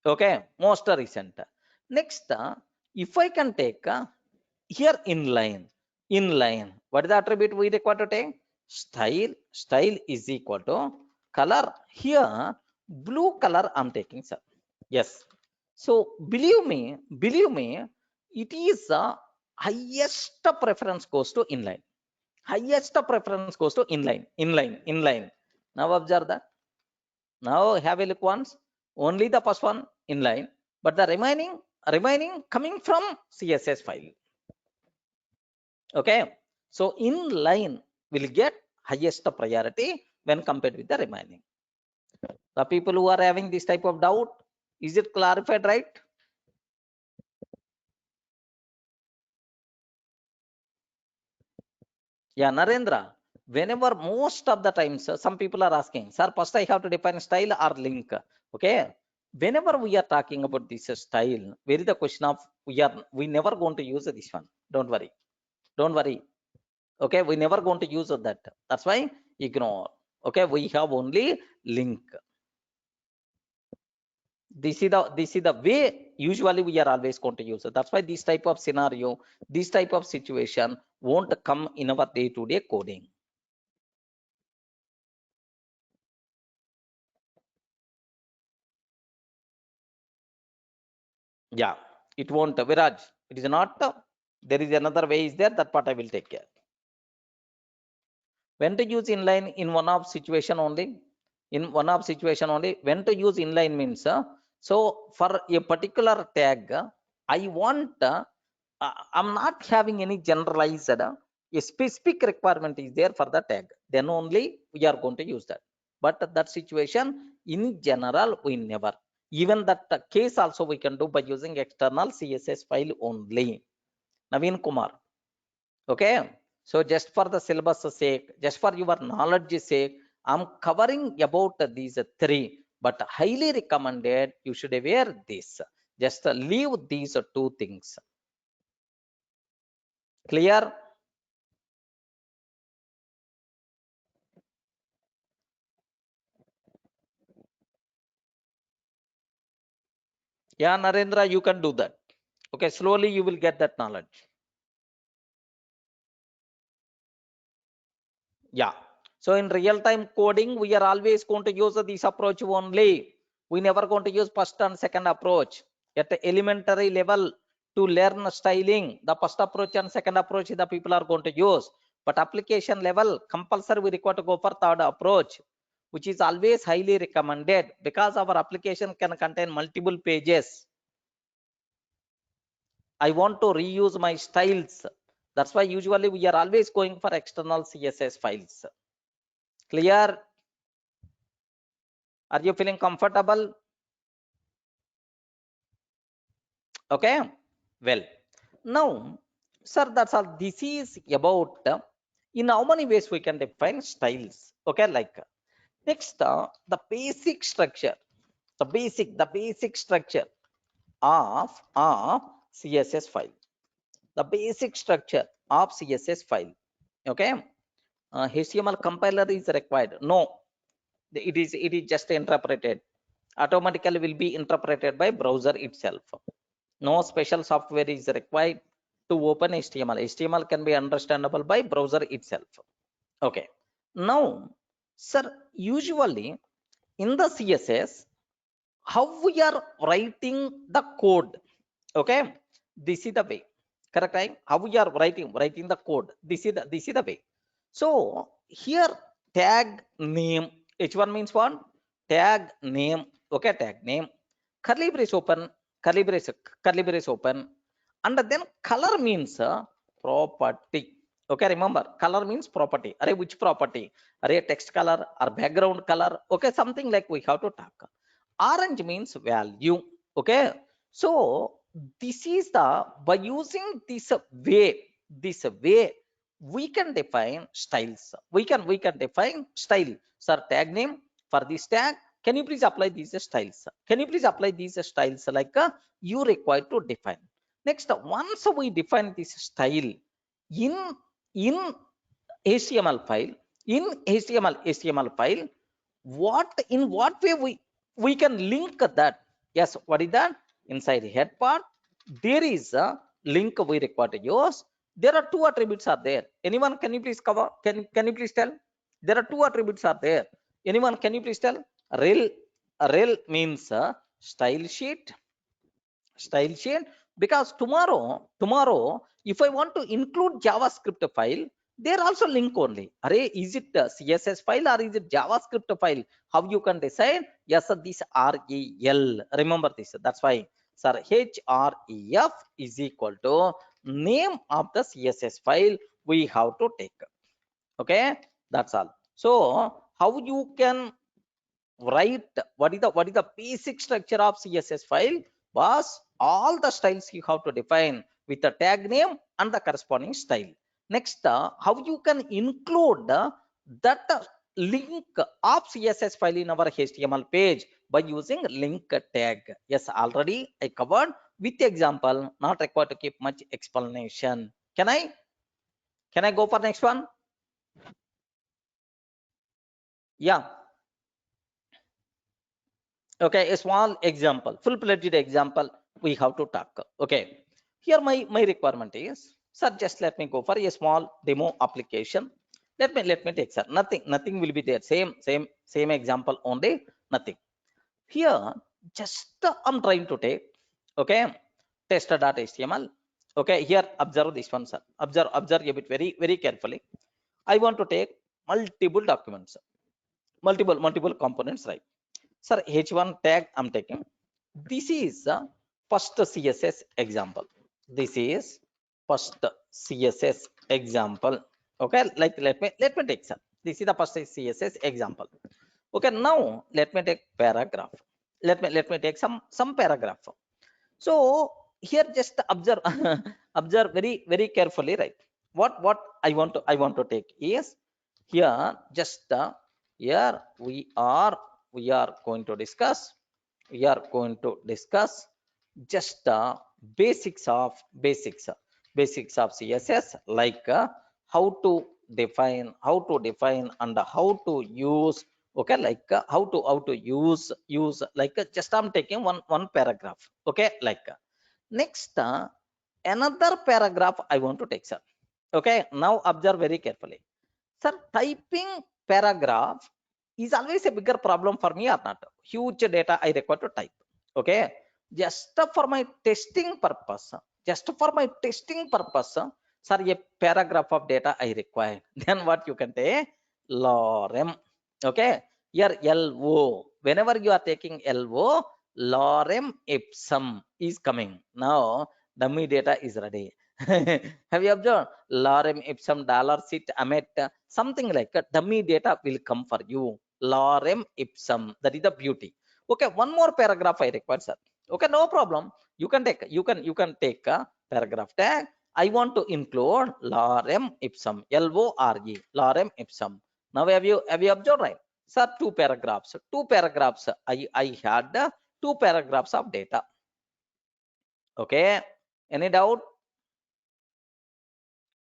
Okay, most recent. Next, if I can take here inline, what is the attribute we require to take? Style is equal to color. Here blue color I'm taking, sir. Yes. So believe me, it is highest preference goes to inline, highest preference goes to inline. Now observe that. Now have a look once. Only the first one inline, but the remaining coming from CSS file. Okay, so inline will get highest priority when compared with the remaining. The people who are having this type of doubt, is it clarified, right? Yeah, Narendra, whenever most of the times some people are asking, sir, first I have to define style or link. Okay, whenever we are talking about this style, where is the question of we never going to use this one. Don't worry, don't worry. Okay, we never going to use that. That's why ignore. Okay, we have only link. This is the way usually we are always going to use it. That's why this type of scenario, this type of situation won't come in our day-to-day coding. Yeah, it won't, Viraj. It is not. There is another way is there. That part I will take care. When to use inline in one of situation only. In one of situation only. When to use inline means. So for a particular tag, I want. I'm not having any generalized. A specific requirement is there for the tag. Then only we are going to use that. But that situation in general we never. Even that case also we can do by using external CSS file only. Naveen Kumar. Okay, so just for the syllabus sake, just for your knowledge sake, I'm covering about these three, but highly recommended you should wear this. Just leave these two things. Clear? Yeah, Narendra, you can do that. Okay, slowly you will get that knowledge. Yeah, so in real time coding we are always going to use this approach only. We never going to use first and second approach. At the elementary level, to learn styling, the first approach and second approach the people are going to use. But application level compulsory we require to go for third approach, which is always highly recommended because our application can contain multiple pages. I want to reuse my styles. That's why usually we are always going for external CSS files. Clear? Are you feeling comfortable? Okay, well, now, sir, that's all. This is about in how many ways we can define styles. Okay, like next, the basic structure, the basic structure of CSS file. The basic structure of CSS file. Okay, HTML compiler is required. No, it is just interpreted. Automatically will be interpreted by browser itself. No special software is required to open HTML. HTML can be understandable by browser itself. Okay. Now, sir, usually in the CSS, how we are writing the code? Okay. This is the way. Correct time? How we are writing the code. This is the way. So here tag name. H1 means what? Tag name. Okay, tag name. Curly brace open, curly brace, curly brace open, and then color means property. Okay, remember color means property. Array, which property? Array, text color or background color. Okay, something like we have to talk. Orange means value. Okay, so this is the by using this way we can define styles. We can define style. Sir, tag name for this tag. Can you please apply these styles? Can you please apply these styles like you require to define? Next, once we define this style in in HTML file, in HTML file, what way we can link that? Yes, what is that? Inside the head part, there is a link we require to use. There are two attributes are there. Anyone, can you please cover? Can you please tell? There are two attributes are there. Anyone, can you please tell? Rel means style sheet. Style sheet, because tomorrow if I want to include JavaScript file, there also link only. Array, is it a CSS file or is it JavaScript file? How you can decide? Yes, sir, this rel, remember this. That's why, sir, href is equal to name of the CSS file we have to take. Okay, that's all. So how you can write, what is the basic structure of CSS file was all the styles you have to define with the tag name and the corresponding style. Next, how you can include that link of CSS file in our HTML page by using link tag. Yes, already I covered with example, not required to keep much explanation. Can I go for next one? Yeah. Okay, a small example, full-fledged example we have to talk. Okay, here my requirement is, sir, just let me go for a small demo application. Let me take, sir, nothing will be there, same example only, nothing here. Just I'm trying to take, okay, test.html. Okay, here observe this one, sir. Observe a bit very carefully. I want to take multiple documents, multiple components, right? Sir, h1 tag I'm taking. This is first CSS example. This is first CSS example. Okay, like let me take, sir, this is the first CSS example. Okay, now let me take paragraph. Let me take some paragraph. So here just observe observe very carefully, right? What I want to take is, here just here we are going to discuss, just basics of CSS, like how to define and how to use. Okay, like how to use, like just I'm taking one paragraph. Okay, like next another paragraph I want to take, sir. Okay, now observe very carefully, sir. Typing paragraph is always a bigger problem for me or not? Huge data I require to type. Okay, just for my testing purpose, sir, a paragraph of data I require. Then what you can take? Lorem. Okay, here LO, whenever you are taking LO, lorem ipsum is coming. Now dummy data is ready. Have you observed? Lorem ipsum dollar sit amet, something like a dummy data will come for you. Lorem ipsum, that is the beauty. Okay, one more paragraph I require, sir. Okay, no problem. You can take a paragraph tag. I want to include lorem ipsum, LORE, lorem ipsum. Now have you observed, right? Sir, two paragraphs I had two paragraphs of data. Okay, any doubt?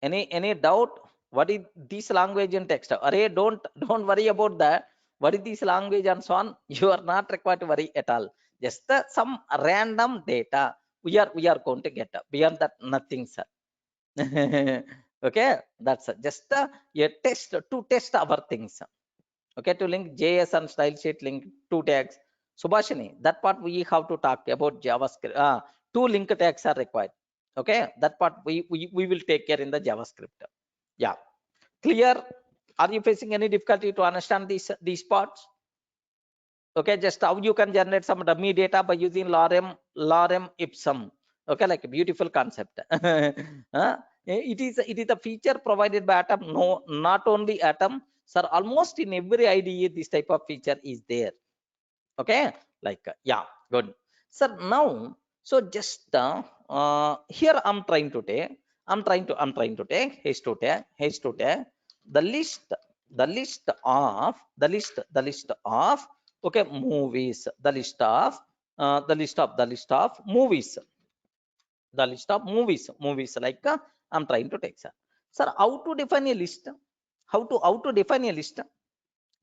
Any doubt? What is this language in text? Array, don't worry about that. What is this language and so on? You are not required to worry at all. Just some random data we are going to get. Beyond that, nothing, sir. Okay, that's just a test to test our things. Okay, to link JS and style sheet link two tags. Subhashini, that part we have to talk about JavaScript. Two link tags are required. Okay, that part we will take care in the JavaScript. Yeah, clear? Are you facing any difficulty to understand these parts? Okay, just how you can generate some dummy data by using lorem ipsum. Okay, like a beautiful concept. Huh? It is a feature provided by Atom. No, not only Atom, sir, almost in every IDE this type of feature is there. Okay, like yeah, good, sir. Now, so just here I'm trying to take h2 tag the list of okay movies, the list of movies, movies, like I'm trying to take, sir, how to define a list? How to define a list?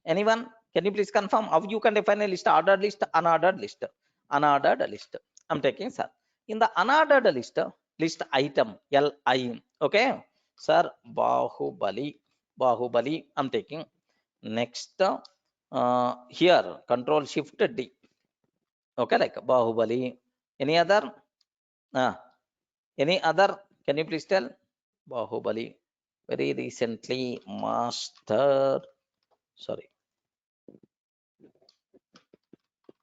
Anyone, can you please confirm how you can define a list? Ordered list, unordered list. Unordered list, I'm taking, sir. In the unordered list item li. Okay, sir, bahubali I'm taking. Next here control shift D. Okay, like bahubali. Any other? uh, any other? Can you please tell? Bahubali, very recently master, sorry,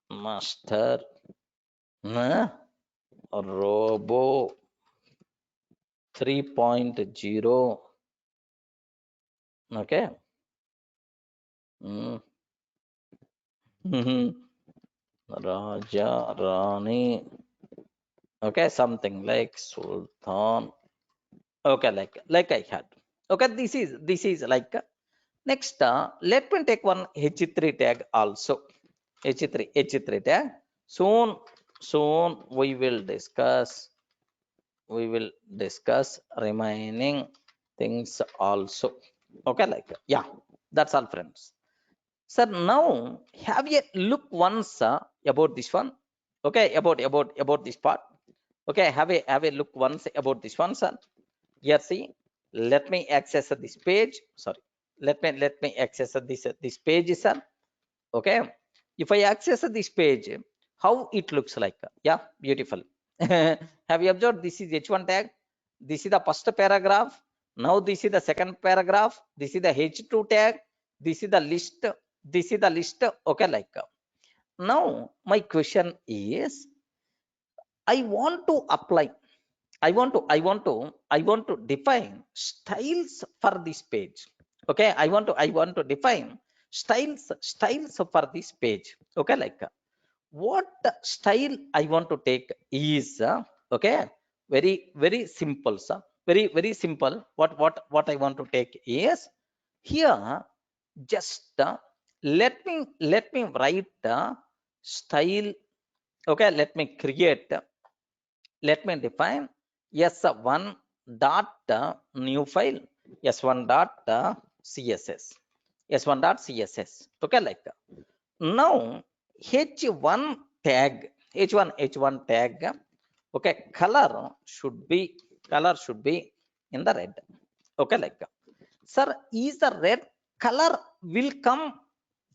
master robo 3.0. Okay. Mm. Raja Rani. Okay, something like Sultan. Okay, like I had. Okay, this is like next. Let me take one h3 tag also. h3 tag. Soon we will discuss remaining things also. Okay, like yeah, that's all, friends. Sir, now have a look once about this one. Okay, about this part. Okay, have a look once about this one, sir. Here, see, let me access this page. Sorry, let me access this page, sir. Okay, if I access this page, how it looks like? Yeah, beautiful. Have you observed? This is h1 tag. This is the first paragraph. Now this is the second paragraph. This is the h2 tag. This is the list. This is the list. Okay, like now my question is, I want to apply. I want to define styles for this page. Okay, I want to define styles for this page. Okay, like what style I want to take is okay, very simple, sir. Very simple. What I want to take is here. Just let me write style. Okay, let me create. Let me define s1 dot new file s1 dot css s1 dot css. Okay, like now h1 tag h1 tag. Okay, color should be in the red. Okay, like sir, is the red color will come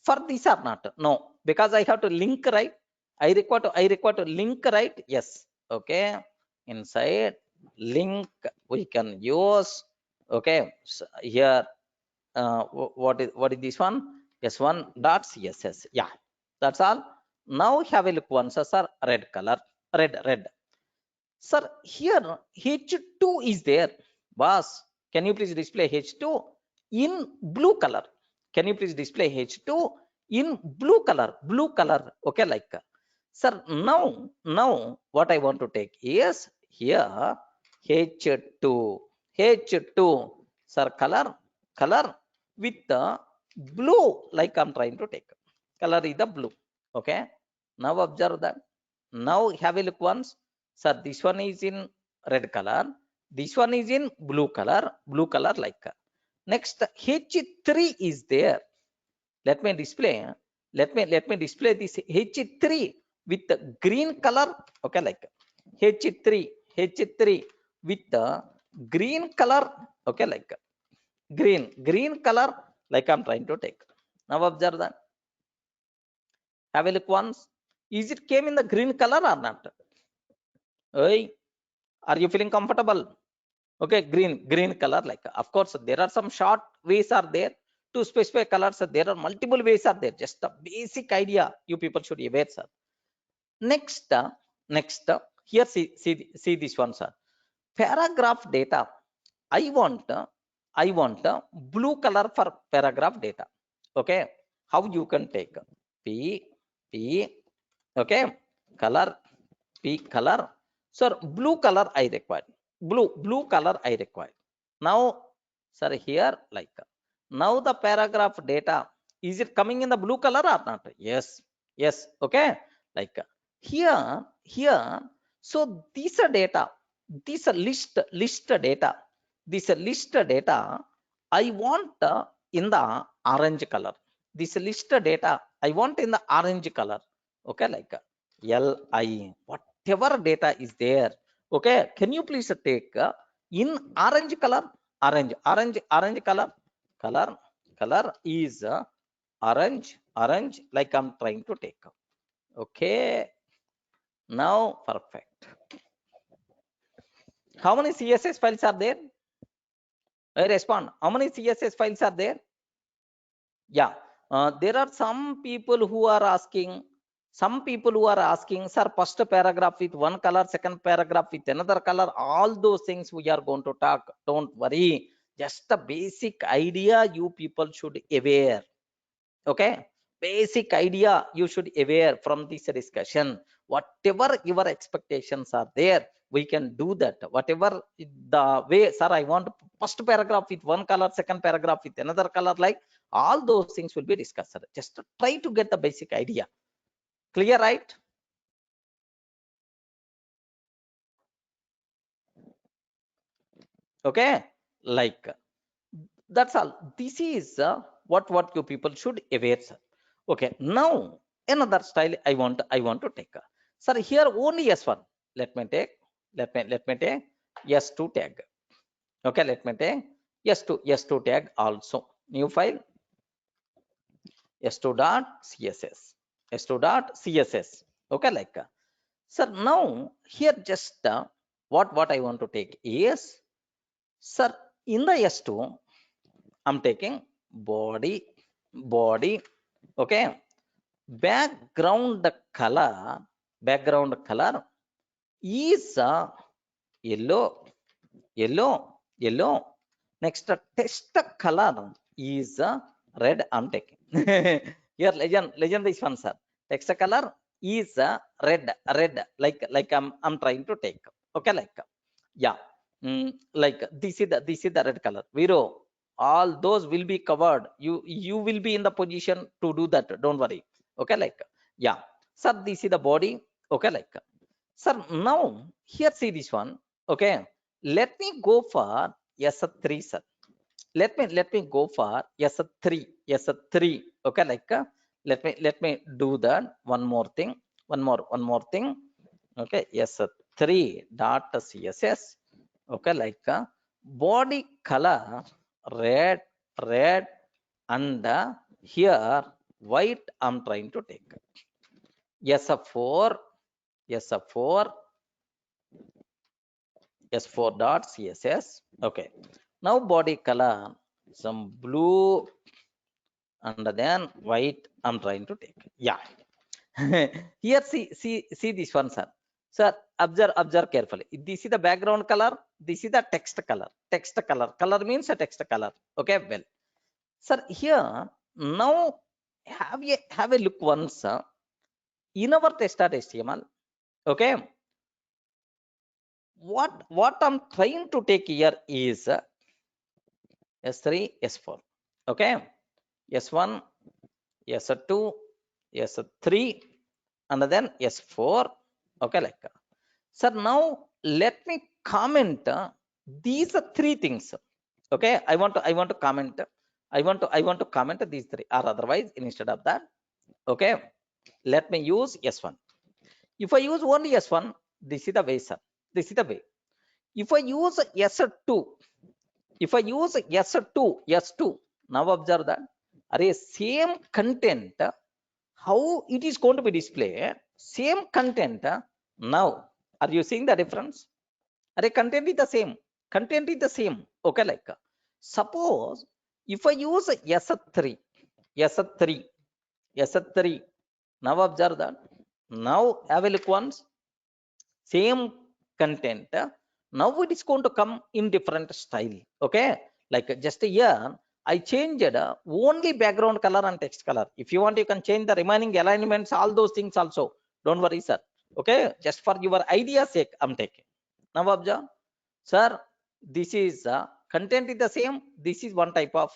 for this or not? No, because I have to link, right? I require to link, right? Yes. Okay, inside link we can use. Okay, so here what is this one? S1 dot css. Yeah, that's all. Now have a look once, sir. Red color, red. Sir, here h2 is there. Boss, can you please display h2 in blue color? Can you please display h2 in blue color? Okay, like sir, now what I want to take is here h2 sir, color with the blue, like I'm trying to take. Color is the blue. Okay, now observe that. Now have a look once. Sir, this one is in red color. This one is in blue color like. Next, H3 is there. Let me display. Let me display this H3 with the green color. Okay, like H3 with the green color. Okay, like green color, like I'm trying to take. Now observe that. Have a look once. Is it came in the green color or not? Hey, are you feeling comfortable? Okay, green color, like of course there are some short ways are there to specify colors. There are multiple ways are there. Just a basic idea you people should be aware, sir. Next, here see this one, sir. Paragraph data. I want blue color for paragraph data. Okay, how you can take p okay, color p color. Sir, blue color I require. Blue color I require. Now, sir, here like now the paragraph data, is it coming in the blue color or not? Yes. Okay, like here. So these are data, this list data, this list data I want in the orange color. This list data I want in the orange color. Okay, like li, whatever data is there. Okay, can you please take in orange color? Orange color is orange, like I'm trying to take. Okay, now perfect. How many css files are there? I respond. How many css files are there? Yeah, there are some people who are asking. Sir, first paragraph with one color, second paragraph with another color. All those things we are going to talk. Don't worry. Just a basic idea you people should aware. Okay, basic idea you should aware from this discussion. Whatever your expectations are there, we can do that. Whatever the way, sir, I want to first paragraph with one color, second paragraph with another color, like all those things will be discussed. Just to try to get the basic idea. Clear, right? Okay, like that's all. This is what you people should aware, sir. Okay, now another style I want to take, sir. Here only s1. Let me take s2 tag. Okay, let me take s2 tag also. New file s2 dot css, s2 dot css. Okay, like sir, now here just what I want to take is, sir, in the s2 I'm taking body. Okay, background color is yellow. Yellow. Next, text color is red. I'm taking here. Legend this one, sir. Text color is red, like I'm trying to take. Okay, like yeah. Like this is the red color. Vero, all those will be covered. You will be in the position to do that, don't worry. Okay, like yeah, sir, this is the body. Okay, like sir, now here see this one. Okay, let me go for s3, sir. Let me go for s3. Okay, like let me do that. One more thing. One more thing. Okay, s3 dot css. Okay, like body color red, and here white I'm trying to take. s4 s4 s4 dot css. Okay, now body color some blue, and then white I'm trying to take. Yeah. Here see this one, sir. Sir, observe carefully. This is the background color, this is the text color. Color means a text color. Okay, well, sir, here now have a look once in our test.html. Okay, what I'm trying to take here is s3 s4. Okay, s1 s2 s3, and then s4. Okay, like sir, now let me comment these three things. Okay, I want to comment. I want to comment these three, or otherwise instead of that. Okay, let me use s1. If I use only s1, this is the way, sir. This is the way. If I use s2, s2, now observe that. Array, same content, how it is going to be displayed, same content. Now, are you seeing the difference? Array, content is the same. Okay, like suppose if I use s3, s3. Now observe that. Now have a look once. Same content. Now it is going to come in different style. Okay, like just here I changed only background color and text color. If you want, you can change the remaining alignments, all those things also. Don't worry, sir. Okay, just for your idea sake I'm taking. Now observe, sir, this is content is the same. This is one type of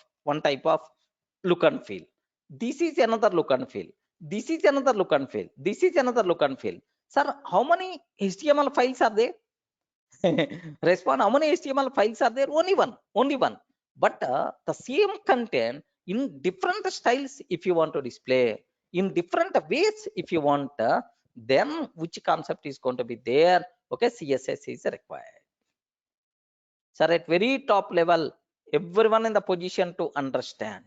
look and feel. This is another look and feel. This is another look and feel. This is another look and feel. Sir, how many HTML files are there? Respond, how many HTML files are there? Only one. But the same content in different styles, if you want to display in different ways, if you want, then which concept is going to be there? Okay, CSS is required. Sir, at very top level, everyone in the position to understand.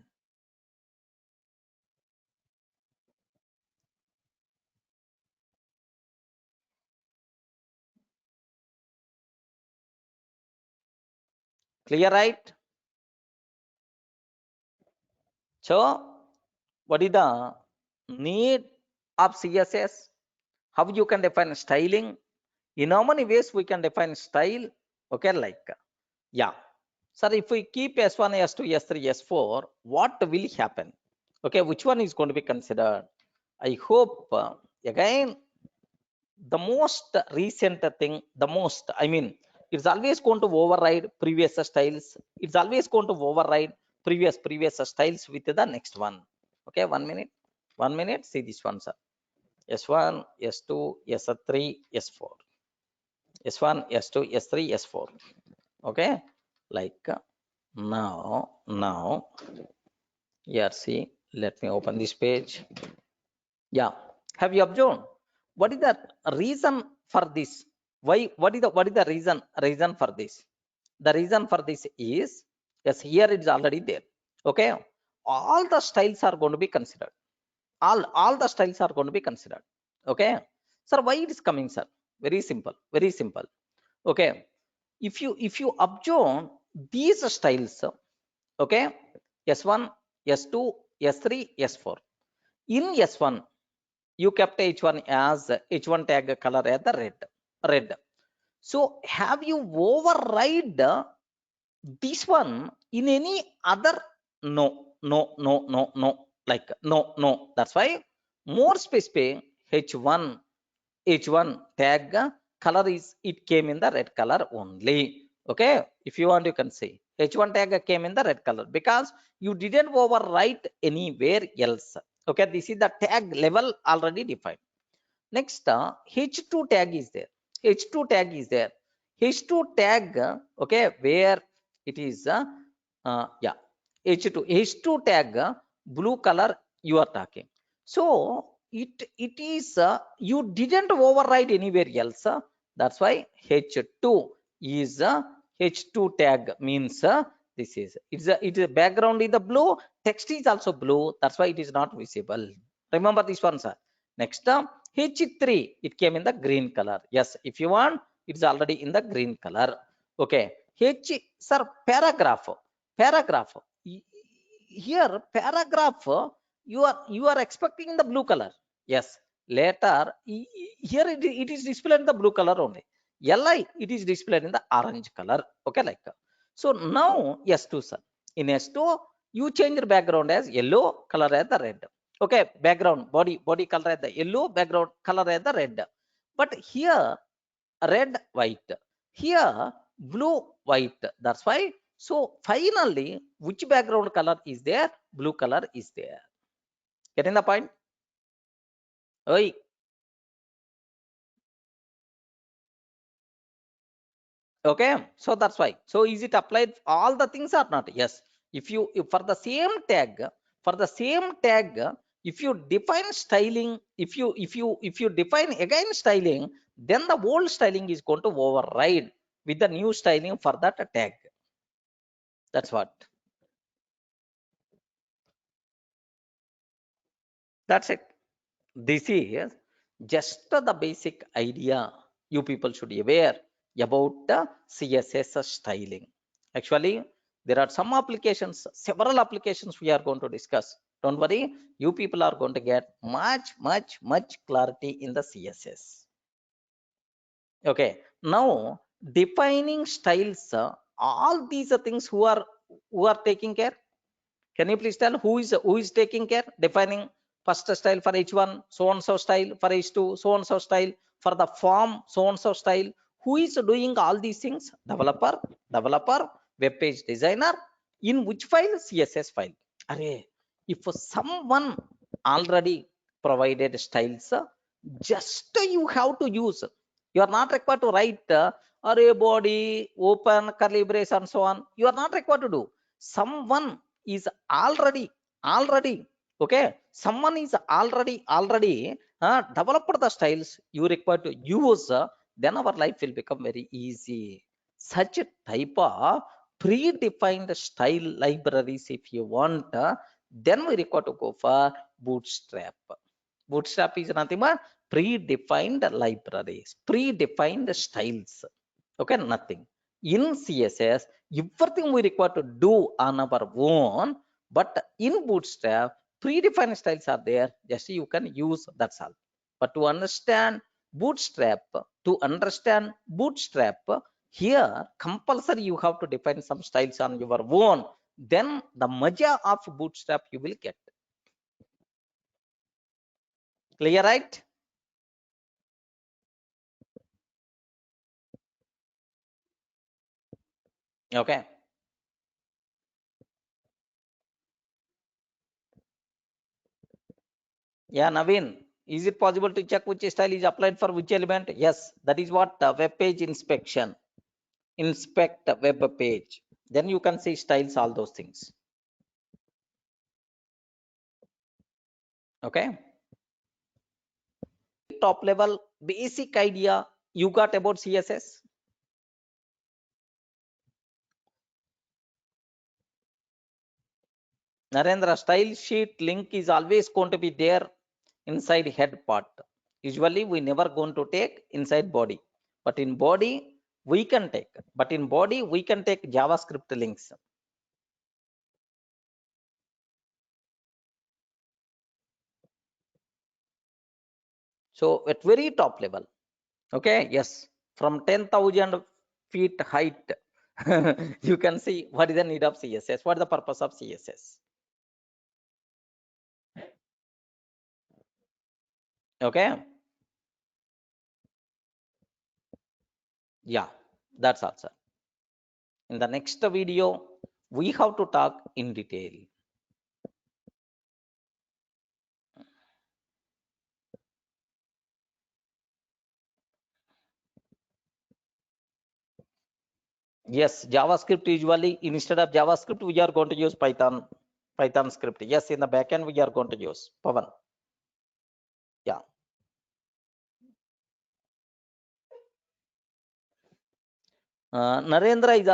Clear, right? So what is the need of CSS? How you can define styling? In how many ways we can define style? Okay, like yeah, sir, if we keep s1, s2, s3, s4, what will happen? Okay, which one is going to be considered? I hope again the most recent thing, the most, I mean It's always going to override previous styles. It's always going to override previous styles with the next one. Okay, 1 minute. 1 minute. See this one, sir. S1, S2, S3, S4. S1, S2, S3, S4. Okay, like now here, see, let me open this page. Yeah, have you observed what is the reason for this? What is the reason for this? The reason for this is, yes, here it is already there. Okay, all the styles are going to be considered. All the styles are going to be considered. Okay, sir, why it is coming, sir? Very simple, very simple. Okay, if you observe these styles, okay, S1, S2, S3, S4. In S1, you kept H1 as H1 tag color as the red. So have you override this one in any other? No. Like no. That's why more specific H1 tag color is, it came in the red color only. Okay, if you want, you can say H1 tag came in the red color because you didn't overwrite anywhere else. Okay, this is the tag level already defined. Next, H2 tag is there. H2 tag is there. H2 tag, okay, where it is, yeah, H2 tag, blue color you are talking. So it is, you didn't override anywhere else. That's why H2 is, H2 tag means, this is, it is background is the blue, text is also blue. That's why it is not visible. Remember this one, sir. Next, H3, it came in the green color. Yes, if you want, it's already in the green color. Okay. H, sir, paragraph. Here, paragraph, you are expecting the blue color. Yes. Later, here it is displayed in the blue color only. Li, it is displayed in the orange color. Okay, like. So now, S2, sir. In S2, you change the background as yellow, color as the red. Okay, background body color as the yellow, background color as the red. But here red white, here blue white. That's why. So finally, which background color is there? Blue color is there. Getting the point? Oi. Okay, so that's why. So is it applied all the things or not? Yes. If for the same tag, if you define styling, if you define again styling, then the old styling is going to override with the new styling for that tag. That's what. That's it. This is just the basic idea you people should be aware about the CSS styling. Actually, there are some applications, several applications we are going to discuss. Don't worry, you people are going to get much clarity in the CSS. Okay, now defining styles, all these are things who are taking care. Can you please tell who is taking care? Defining first style for H1, so and so style, for H2, so and so style, for the form, so and so style. Who is doing all these things? Developer, web page designer. In which file? CSS file. Array, if someone already provided styles, just you have to use. You are not required to write array body, open curly brace, and so on. You are not required to do. Someone is already okay, someone is already developed the styles you require to use, then our life will become very easy. Such a type of predefined style libraries, if you want, then we require to go for Bootstrap. Bootstrap is nothing but predefined libraries, predefined styles. Okay, nothing. In CSS, everything we require to do on our own, but in Bootstrap, predefined styles are there. Just you can use, that's all. But to understand Bootstrap, here compulsory you have to define some styles on your own. Then the maja of Bootstrap you will get. Clear, right? Okay. Yeah, Naveen, is it possible to check which style is applied for which element? Yes, that is what web page inspection. Inspect the web page. Then you can see styles, all those things. Okay. Top level basic idea you got about CSS. Narendra, style sheet link is always going to be there inside head part. Usually we never going to take inside body, but in body we can take, JavaScript links. So at very top level, okay, yes, from 10,000 feet height, you can see what is the need of CSS, what is the purpose of CSS. Okay, yeah, that's also. In the next video, we have to talk in detail. Yes, JavaScript usually instead of JavaScript, we are going to use Python script. Yes, in the backend, we are going to use Pavan. Yeah. Narendra is